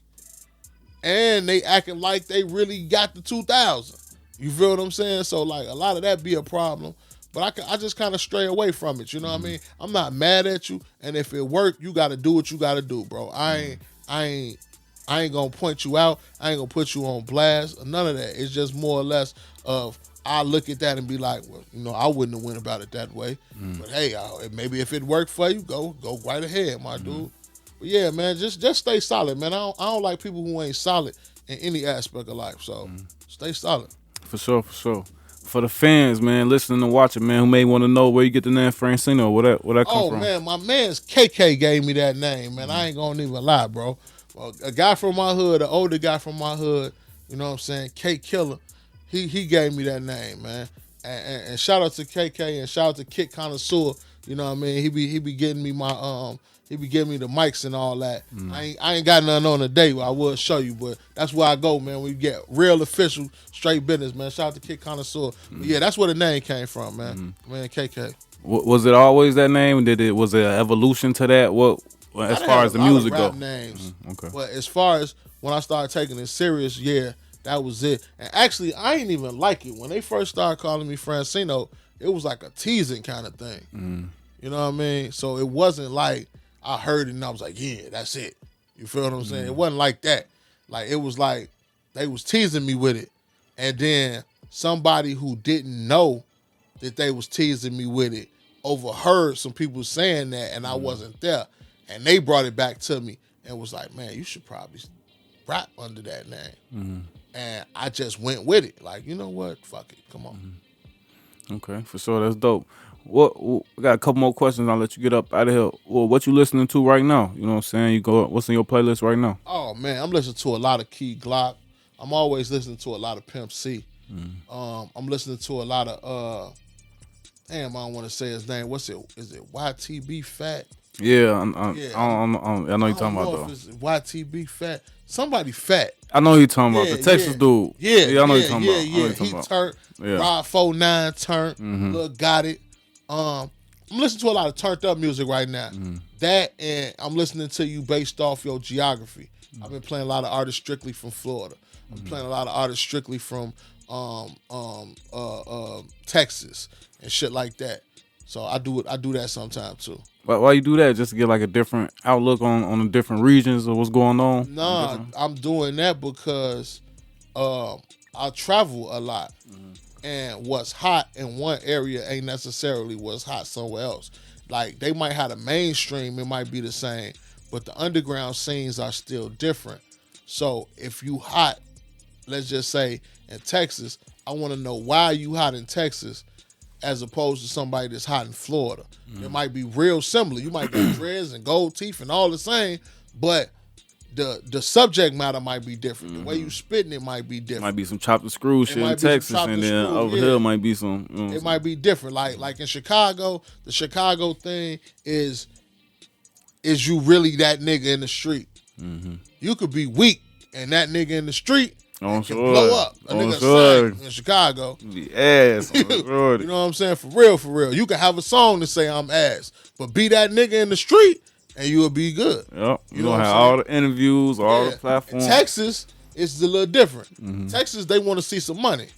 And they acting like they really got the 2,000. You feel what I'm saying? So, like, a lot of that be a problem. But I just kind of stray away from it. You know what I mean? I'm not mad at you. And if it work, you got to do what you got to do, bro. I ain't going to point you out. I ain't going to put you on blast. None of that. It's just more or less of, I look at that and be like, well, I wouldn't have went about it that way. But hey, maybe if it worked for you, go right ahead, my dude. But yeah, man, just stay solid, man. I don't like people who ain't solid in any aspect of life. So stay solid. For sure. For the fans, man, listening and watching, man, who may want to know where you get the name Franseno, where that come from. Oh, man, my man's KK gave me that name, man. I ain't going to even lie, bro. A guy from my hood, an older guy from my hood, you know what I'm saying, K Killer, he gave me that name, man. And shout out to KK and shout out to Kit Connoisseur, you know what I mean? He be getting me he be giving me the mics and all that. I ain't got nothing on today, but I will show you. But that's where I go, man. We get real official, straight business, man. Shout out to Kid Connoisseur. But yeah, that's where the name came from, man. Man, KK. Was it always that name? Was there an evolution to that? What, as far as the music go? Names. Okay. But as far as when I started taking it serious, yeah, that was it. And actually, I ain't even like it. When they first started calling me Franseno, it was like a teasing kind of thing. You know what I mean? So it wasn't like I heard it and I was like, yeah, that's it. You feel what I'm saying? It wasn't like that. Like, it was like they was teasing me with it. And then somebody who didn't know that they was teasing me with it overheard some people saying that, and I wasn't there. And they brought it back to me and was like, man, you should probably rap under that name. And I just went with it. Like, you know what? Fuck it. Come on. Okay, for sure. That's dope. We got a couple more questions. I'll let you get up out of here. Well, what you listening to right now? You know what I'm saying? What's in your playlist right now? Oh, man, I'm listening to a lot of Key Glock. I'm always listening to a lot of Pimp C. I'm listening to a lot of, I don't want to say his name. What's it? Is it YTB Fat? Yeah, I know you're talking about, though. If it's YTB Fat. Somebody fat. I know you're talking about. The Texas dude. Yeah, I know you're talking about. Yeah, he turned. Rod 49 turned. Look, got it. I'm listening to a lot of turned up music right now. That, and I'm listening to you based off your geography. I've been playing a lot of artists strictly from Florida. I'm playing a lot of artists strictly from Texas and shit like that. So I do that sometimes too. Why you do that? Just to get like a different outlook on the different regions of what's going on? Nah, I'm doing that because I travel a lot, and what's hot in one area ain't necessarily what's hot somewhere else. Like they might have the mainstream, it might be the same, but the underground scenes are still different. So if you hot, let's just say in Texas, I want to know why you hot in Texas as opposed to somebody that's hot in Florida. It might be real similar. You might got dreads and gold teeth and all the same, but the subject matter might be different. The way you spitting it might be different. Might be some chopped and screw shit in Texas, and then over here might be some. You know it might be different. Like in Chicago, the Chicago thing is you really that nigga in the street. You could be weak, and that nigga in the street can blow up. A nigga sang in Chicago. Be ass. You know what I'm saying? For real, for real. You can have a song to say I'm ass, but be that nigga in the street, and you'll be good. Yep. You know have all the interviews, all the platforms. In Texas, it's a little different. Texas, they want to see some money.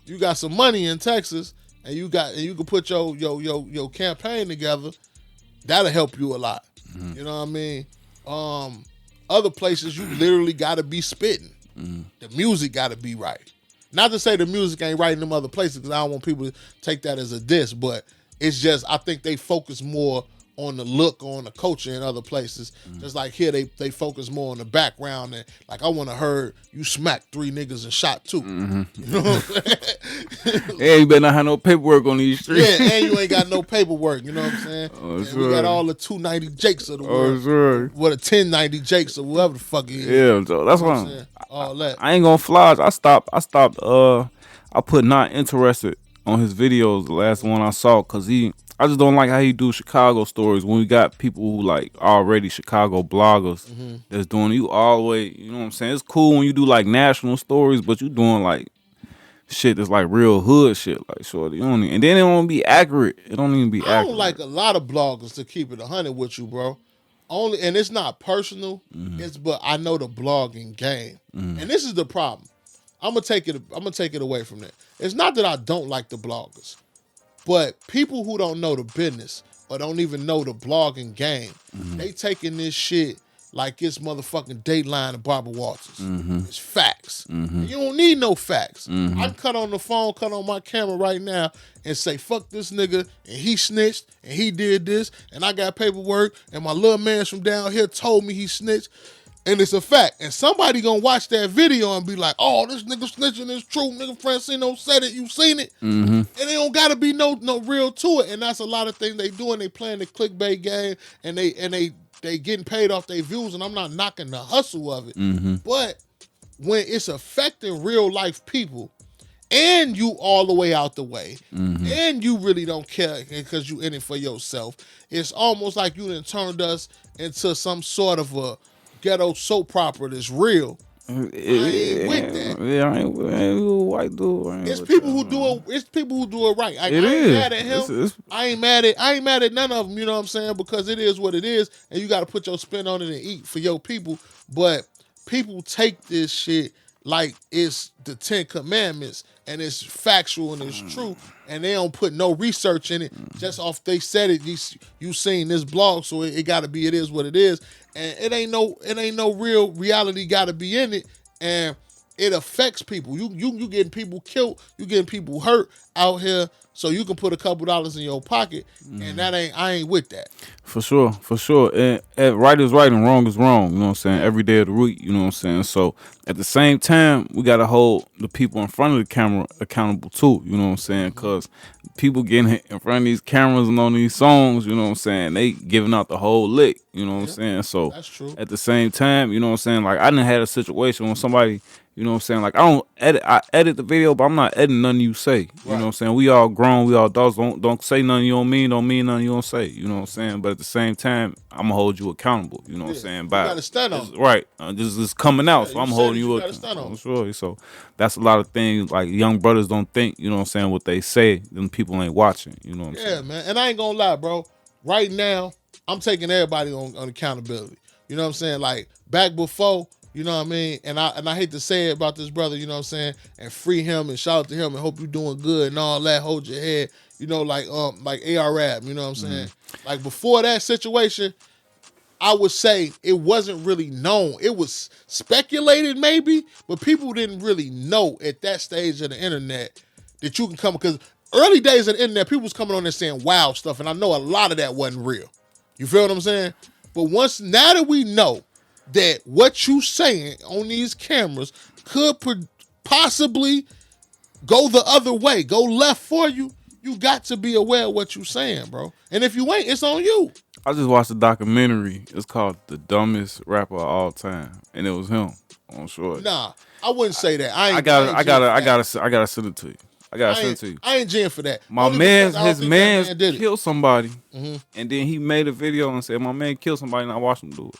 You got some money in Texas, and you can put your campaign together. That'll help you a lot. You know what I mean? Other places, you literally got to be spitting. The music got to be right. Not to say the music ain't right in them other places, because I don't want people to take that as a diss, but it's just I think they focus more on the look, on the culture in other places. Just like here, they focus more on the background. And like, I want to heard you smacked 3 niggas and shot 2. You know what I'm saying? Yeah, you better not have no paperwork on these streets. Yeah, and you ain't got no paperwork. You know what I'm saying? We got all the 290 Jakes of the world. What a 1090 Jakes or whatever the fuck it is. Yeah, so that's what I'm saying. All that. I ain't gonna fly. I stopped. I put not interested on his videos. The last one I saw, cause I just don't like how he do Chicago stories when we got people who like already Chicago bloggers that's doing you all the way. You know what I'm saying? It's cool when you do like national stories, but you doing like shit that's like real hood shit, like shorty. You don't even, and then it don't be accurate. It don't even be accurate. I don't like a lot of bloggers, to keep it 100 with you, bro. And it's not personal. But I know the blogging game, and this is the problem. I'm gonna take it away from that. It's not that I don't like the bloggers. But people who don't know the business or don't even know the blogging game, they taking this shit like it's motherfucking Dateline and Barbara Walters. It's facts. You don't need no facts. I can cut on the phone, cut on my camera right now and say, fuck this nigga, and he snitched, and he did this, and I got paperwork, and my little man from down here told me he snitched. And it's a fact. And somebody gonna watch that video and be like, oh, this nigga snitching is true. Nigga Franseno said it. You seen it? And it don't gotta be no real to it. And that's a lot of things they doing. They playing the clickbait game and they getting paid off their views. And I'm not knocking the hustle of it. But when it's affecting real life people and you all the way out the way and you really don't care because you in it for yourself, it's almost like you done turned us into some sort of a ghetto soap opera that's real. I ain't with that. Yeah, I ain't white dude. It's people who do it. It's people who do it right. I ain't mad at him. I ain't mad at none of them. You know what I'm saying? Because it is what it is, and you got to put your spin on it and eat for your people. But people take this shit like it's the 10 Commandments and it's factual and it's true, and they don't put no research in it. Just off they said it. You seen this blog, so it got to be. It is what it is. And it ain't no real reality got to be in it, and it affects people. You getting people killed, you getting people hurt out here, so you can put a couple dollars in your pocket, and I ain't with that. For sure. And right is right and wrong is wrong. You know what I'm saying? Every day of the week. You know what I'm saying? So at the same time, we gotta hold the people in front of the camera accountable too. You know what I'm saying? Because people getting in front of these cameras and on these songs, you know what I'm saying, they giving out the whole lick. You know what I'm saying? So that's true. At the same time, you know what I'm saying, like I done had a situation when somebody, you know what I'm saying, like I edit the video, but I'm not editing nothing you say. You know what I'm saying? We all grown, we all dogs. Don't say nothing you don't mean nothing you don't say. You know what I'm saying? But at the same time, I'm gonna hold you accountable. You know what I'm saying? You gotta stand on it. Right. This is coming out, so I'm holding you accountable. Sure. So that's a lot of things like young brothers don't think, you know what I'm saying, what they say, then people ain't watching. You know what I'm saying? Yeah, man. And I ain't gonna lie, bro. Right now, I'm taking everybody on accountability. You know what I'm saying? Like back before, you know what I mean? And I hate to say it about this brother, you know what I'm saying? And free him and shout out to him and hope you're doing good and all that. Hold your head. You know, like AR Rap, you know what I'm saying? Like before that situation, I would say it wasn't really known. It was speculated maybe, but people didn't really know at that stage of the internet that you can come, because early days of the internet, people was coming on there saying wild stuff, and I know a lot of that wasn't real. You feel what I'm saying? But now that we know that what you saying on these cameras could possibly go the other way, go left for you, you got to be aware of what you saying, bro. And if you ain't, it's on you. I just watched a documentary. It's called "The Dumbest Rapper of All Time," and it was him on short. Nah, I wouldn't say that. I gotta send it to you. I gotta send it to you. I ain't jam for that. My Only man, because I don't his think man that did it. killed somebody, and then he made a video and said, "My man killed somebody," and I watched him do it.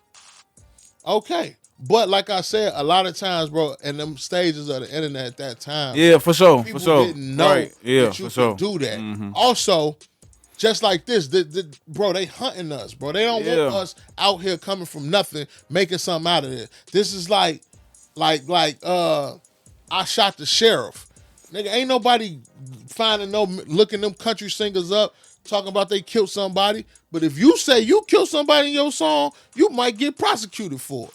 Okay. But like I said, a lot of times, bro, in them stages of the internet at that time, Yeah, for sure, people for sure. didn't know Right. Yeah, that you for sure. could do that. Also, just like this, bro, they hunting us, bro. They don't want us out here coming from nothing, making something out of it. This is like I shot the sheriff. Nigga, ain't nobody looking them country singers up, talking about they killed somebody. But if you say you killed somebody in your song, you might get prosecuted for it.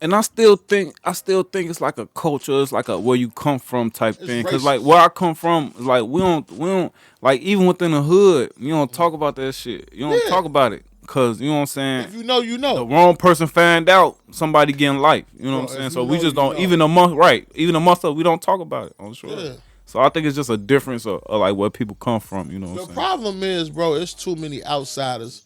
And I still think it's like a culture. It's like a where you come from type thing. Because racist. like where I come from, like we don't like, even within the hood, you don't talk about that shit. You don't talk about it. Cause you know what I'm saying. If you know, you know. The wrong person find out, somebody getting life. You know what I'm saying. So we just don't. Even a month up, we don't talk about it. I'm sure. Yeah. So I think it's just a difference of like where people come from. You know what I'm saying. The problem is, bro, it's too many outsiders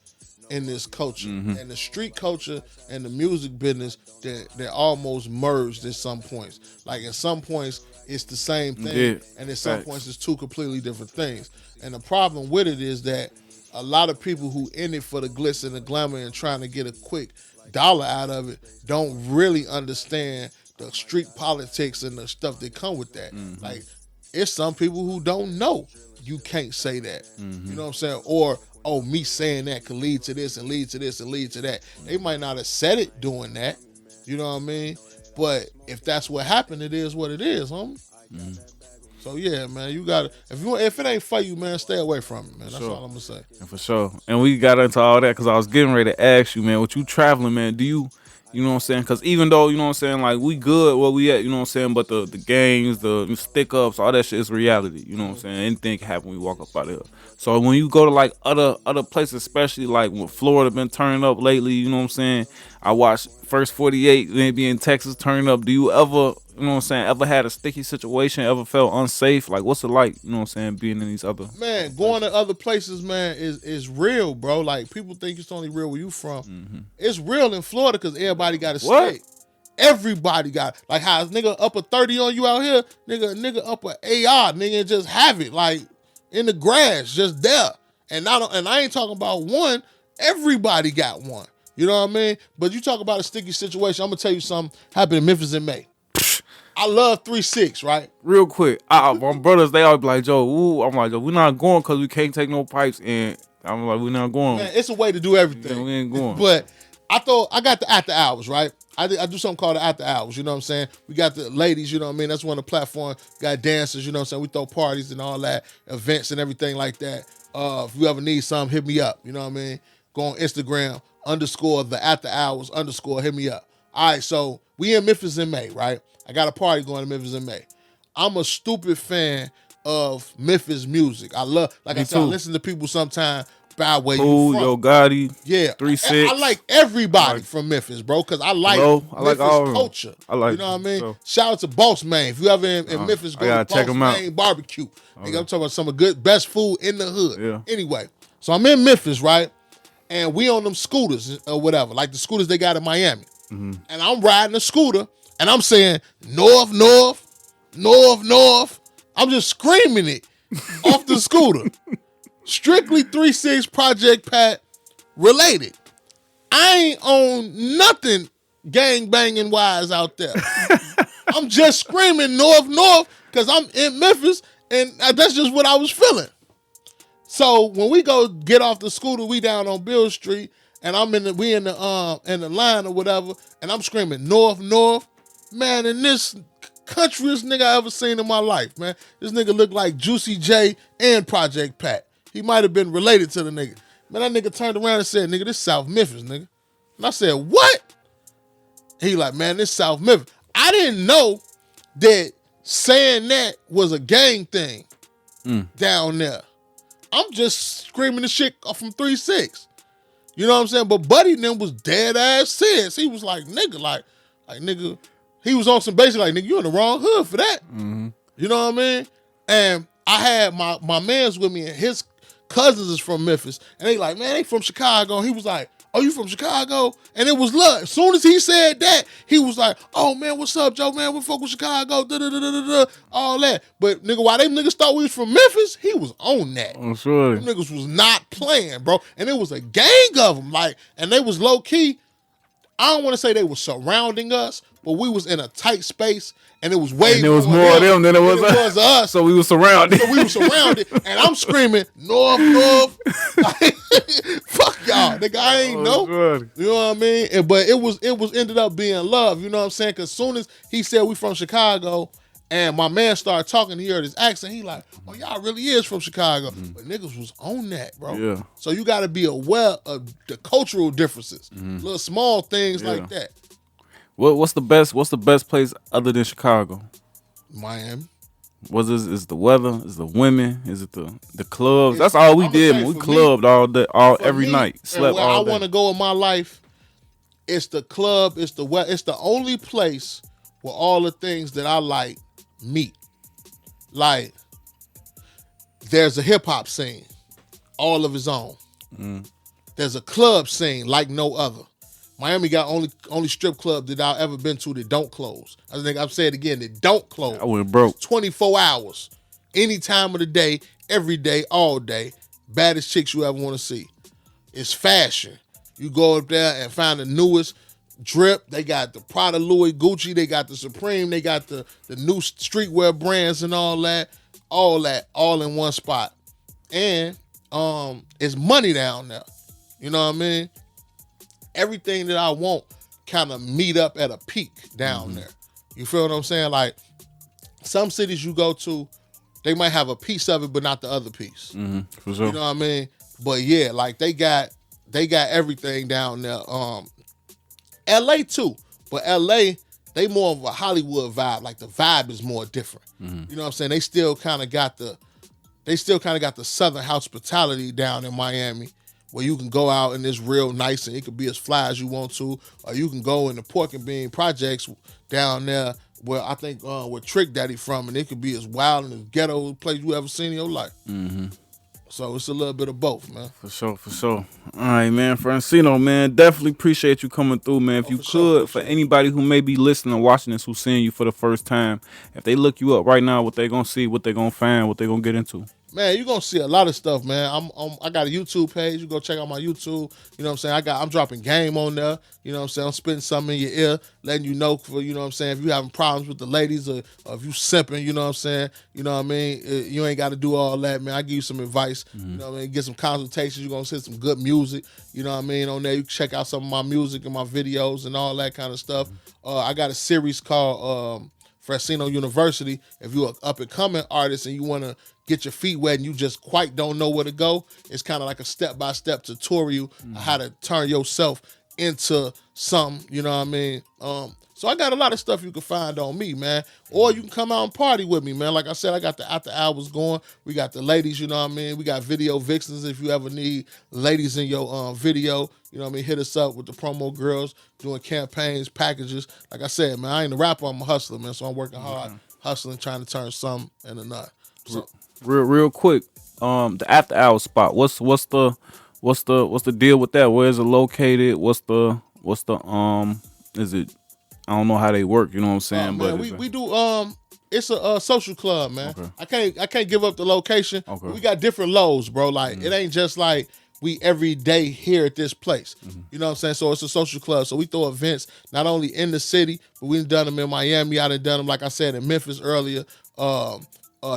in this culture, and the street culture and the music business, they're almost merged at some points. Like at some points it's the same thing, and at some points it's two completely different things. And the problem with it is that a lot of people who in it for the glitz and the glamour and trying to get a quick dollar out of it don't really understand the street politics and the stuff that come with that. Like, it's some people who don't know you can't say that. You know what I'm saying? Or, oh, me saying that could lead to this and lead to this and lead to that. They might not have said it doing that. You know what I mean? But if that's what happened, it is what it is, homie. So yeah, man, you gotta, if it ain't for you, man, stay away from it, man. That's all I'm gonna say. And for sure. And we got into all that because I was getting ready to ask you, man, with you traveling, man, do you know what I'm saying? Because even though, you know what I'm saying, like, we good where we at, you know what I'm saying, but the games, the stick-ups, all that shit is reality, you know what I'm saying? Anything can happen when we walk up out of here. So when you go to, like, other places, especially, like, when Florida been turning up lately, you know what I'm saying? I watched First 48, maybe in Texas turning up. Do you ever, you know what I'm saying, ever had a sticky situation, ever felt unsafe? Like, what's it like, you know what I'm saying, being in these other Man, going to other places, man, is real, bro. Like, people think it's only real where you from. It's real in Florida because everybody got a state. Everybody got, like, how a nigga up a 30 on you out here, nigga up a AR, nigga, and just have it, like, in the grass, just there. And I ain't talking about one. Everybody got one. You know what I mean? But you talk about a sticky situation. I'm gonna tell you something happened in Memphis in May. I love 3-6, right? Real quick, my brothers, they all be like, Joe, ooh. I'm like, Joe, we're not going because we can't take no pipes. And I'm like, we're not going. Man, it's a way to do everything. Yeah, we ain't going. But I got the after hours, right? I do something called the after hours, you know what I'm saying? We got the ladies, you know what I mean? That's one of the platforms. Got dancers, you know what I'm saying? We throw parties and all that, events and everything like that. If you ever need something, hit me up, you know what I mean? Go on Instagram, _ the after hours _ hit me up. All right, so we in Memphis in May, right? I got a party going to Memphis in May. I'm a stupid fan of Memphis music. I love, like I said, I listen to people sometimes by where you from. Yo Gotti, yeah, 3-6. I like everybody from Memphis, bro, because I like Memphis culture. I like, you know what I mean? So. Shout out to Boss Man. If you ever in Memphis, go to Boss Man Barbecue. Okay. Nigga, I'm talking about some of the best food in the hood. Yeah. Anyway, so I'm in Memphis, right? And we on them scooters or whatever, like the scooters they got in Miami. And I'm riding a scooter, and I'm saying, north, north, north, north. I'm just screaming it off the scooter. Strictly 3-6 Project Pat related. I ain't on nothing gang banging wise out there. I'm just screaming north, north, because I'm in Memphis, and that's just what I was feeling. So when we go get off the scooter, we down on Bill Street, and we in the line or whatever, and I'm screaming north, north. Man, and this countryest nigga I ever seen in my life, man. This nigga looked like Juicy J and Project Pat. He might have been related to the nigga. Man, that nigga turned around and said, nigga, this South Memphis, nigga. And I said, what? He like, man, this South Memphis. I didn't know that saying that was a gang thing down there. I'm just screaming the shit from 3-6. You know what I'm saying? But Buddy and them was dead ass serious. He was like, nigga, like nigga, he was on some basic like, nigga, you in the wrong hood for that. Mm-hmm. You know what I mean? And I had my mans with me and his cousins is from Memphis. And they like, man, they from Chicago. And he was like, oh, you from Chicago? And it was love. As soon as he said that, he was like, oh, man, what's up, Joe, man? We fuck with Chicago, da-da-da-da-da, all that. But, nigga, while them niggas thought we was from Memphis, he was on that. I'm sure. Them niggas was not playing, bro. And it was a gang of them, like, and they was low-key. I don't want to say they were surrounding us, but we was in a tight space, and it was way and there was more of them than it was us. So we were surrounded. So we were surrounded, and I'm screaming, north. Like, fuck y'all, nigga. I ain't know. Good. You know what I mean? But it was ended up being love. You know what I'm saying? Because soon as he said we from Chicago, and my man started talking, he heard his accent. He like, oh, y'all really is from Chicago. But niggas was on that, bro. Yeah. So you got to be aware of the cultural differences, little small things like that. What's the best place other than Chicago? Miami. Is the weather? Is the women? Is it the clubs? That's all we did. We clubbed all day, every night. Slept where all day. I want to go in my life, it's the club. It's the only place where all the things that I like meet. Like, there's a hip hop scene, all of its own. There's a club scene like no other. Miami got only strip club that I've ever been to that don't close. I think I've said it again, that don't close. I went broke. 24 hours. Any time of the day, every day, all day. Baddest chicks you ever want to see. It's fashion. You go up there and find the newest drip. They got the Prada, Louis, Gucci. They got the Supreme. They got the new streetwear brands and all that. All in one spot. And it's money down there. You know what I mean? Everything that I want kind of meet up at a peak down there. You feel what I'm saying? Like, some cities you go to, they might have a piece of it, but not the other piece. For sure. You know what I mean? But yeah, like they got everything down there. LA too. But LA, they more of a Hollywood vibe. Like, the vibe is more different. You know what I'm saying? They still kind of got the Southern hospitality down in Miami, where you can go out and it's real nice and it could be as fly as you want to, or you can go in the Pork and Bean projects down there where I think where Trick Daddy from, and it could be as wild and as ghetto place you ever seen in your life. So it's a little bit of both, man. For sure. All right, man. Franseno, man, definitely appreciate you coming through, man. If you could, for anybody who may be listening or watching this, who's seeing you for the first time, if they look you up right now, what they gonna see, what they gonna find, what they gonna get into? Man, you're gonna see a lot of stuff, man. I got a YouTube page. You go check out my YouTube. You know what I'm saying? I'm dropping game on there. You know what I'm saying? I'm spitting something in your ear, letting you know for, you know what I'm saying, if you having problems with the ladies or if you simping, you know what I'm saying? You know what I mean? You ain't gotta do all that, man. I give you some advice. You know what I mean? Get some consultations. You're gonna see some good music. You know what I mean? On there, you can check out some of my music and my videos and all that kind of stuff. I got a series called Franseno University. If you're an up-and-coming artist and you want to get your feet wet and you just quite don't know where to go, it's kind of like a step-by-step tutorial on how to turn yourself into something, you know what I mean? So I got a lot of stuff you can find on me, man. Or you can come out and party with me, man. Like I said, I got the after hours going. We got the ladies, you know what I mean? We got video vixens if you ever need ladies in your video. You know what I mean? Hit us up with the promo girls, doing campaigns, packages. Like I said, man, I ain't a rapper, I'm a hustler, man. So I'm working hard, hustling, trying to turn some into none. So, real quick, the after hours spot. What's the deal with that? Where is it located? What's the is it, I don't know how they work, you know what I'm saying? Man, but we do it's a social club, man. Okay. I can't give up the location. Okay. We got different lows, bro. Like it ain't just like we every day here at this place. You know what I'm saying? So it's a social club. So we throw events not only in the city, but we've done them in Miami. I done them, like I said, in Memphis earlier,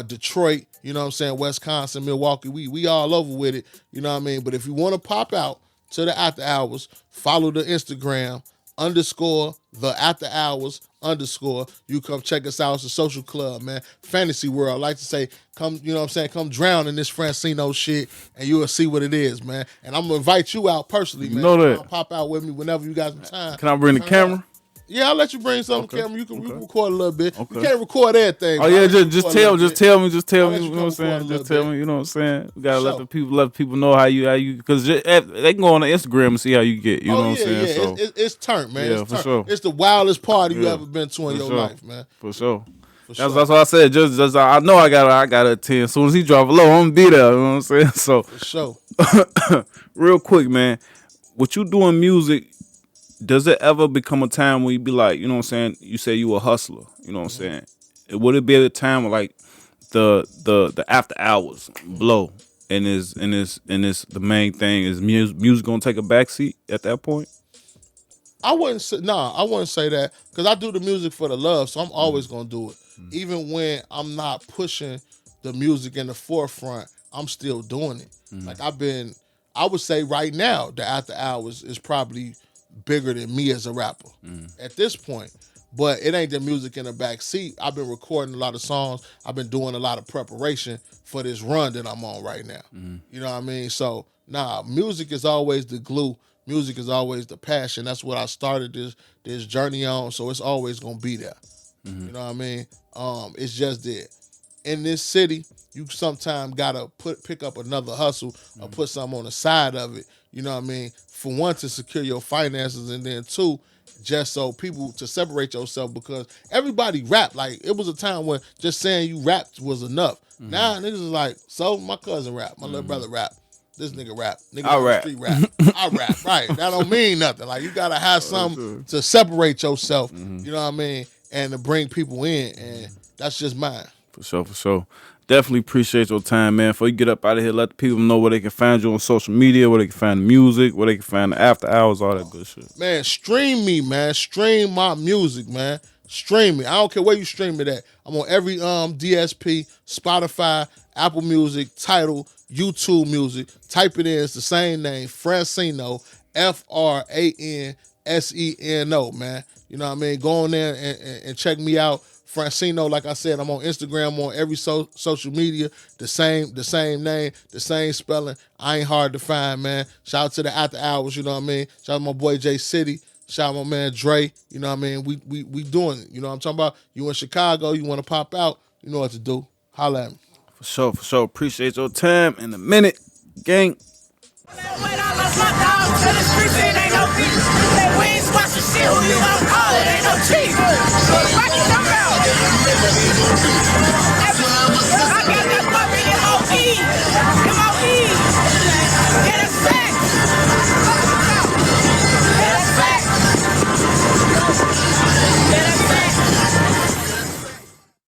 Detroit, you know what I'm saying, Wisconsin, Milwaukee. We all over with it, you know what I mean? But if you want to pop out to the after hours, follow the Instagram, underscore the after hours underscore. You come check us out. It's a social club, man. Fantasy world. I like to say, come, you know what I'm saying? Come drown in this Franseno shit and you will see what it is, man. And I'm gonna invite you out personally, man. You know that. Come pop out with me whenever you got some time. Can I bring the camera? Yeah, I'll let you bring some camera. You can record a little bit. Okay. You can't record everything. Oh yeah, just tell me, you know what I'm saying? Just Just tell me, you know what I'm saying? We gotta Sure. let the people know how you, because they can go on the Instagram and see how you get. You know what I'm saying? Yeah. So It's turned, man. Yeah, It's for turned. sure. It's the wildest party you Yeah, ever been to in for your sure. life, man. for sure. sure. That's what I said. Just I know I gotta attend. As soon as he drop a low, I'm gonna be there. You know what I'm saying? So For sure. real quick, man, what you doing music? Does it ever become a time where you be like, you know what I'm saying? You say you a hustler, you know what I'm saying? Would it be a time where like the after hours blow and is the main thing is music gonna take a backseat at that point? I wouldn't say that because I do the music for the love, so I'm always gonna do it. Even when I'm not pushing the music in the forefront, I'm still doing it. Like I would say right now, the after hours is probably bigger than me as a rapper at this point. But it ain't the music in the back seat. I've been recording a lot of songs. I've been doing a lot of preparation for this run that I'm on right now. You know what I mean? So music is always the glue. Music is always the passion. That's what I started this journey on. So it's always gonna be there. You know what I mean? It's just that in this city, you sometimes gotta pick up another hustle or put something on the side of it. You know what I mean? For one, to secure your finances, and then two, just so people to separate yourself, because everybody rap. Like it was a time when just saying you rapped was enough. Now niggas is like, so my cousin rap, my little brother rap, this nigga rap, nigga I on the rap. street rap, I rap. Right? That don't mean nothing. Like you gotta have something to separate yourself. You know what I mean? And to bring people in, and that's just mine. For sure. Definitely appreciate your time, man. Before you get up out of here, let the people know where they can find you on social media, where they can find the music, where they can find the after hours, all that good shit. Man, stream me, man. Stream my music, man. Stream me. I don't care where you stream it at. I'm on every DSP, Spotify, Apple Music, Tidal, YouTube Music. Type it in. It's the same name, Franseno, Franseno, man. You know what I mean? Go on there and check me out. Franseno, like I said, I'm on Instagram, on every social media, the same name, the same spelling. I ain't hard to find, man. Shout out to the after hours, you know what I mean? Shout out to my boy J City. Shout out to my man Dre. You know what I mean? We doing it. You know what I'm talking about? You in Chicago, you want to pop out, you know what to do. Holla at me. For sure. Appreciate your time. In a minute, gang. Wait, I lost my dog to the streets, it ain't no beef. They wings, watch the shit, who you gon' call it, ain't no cheat.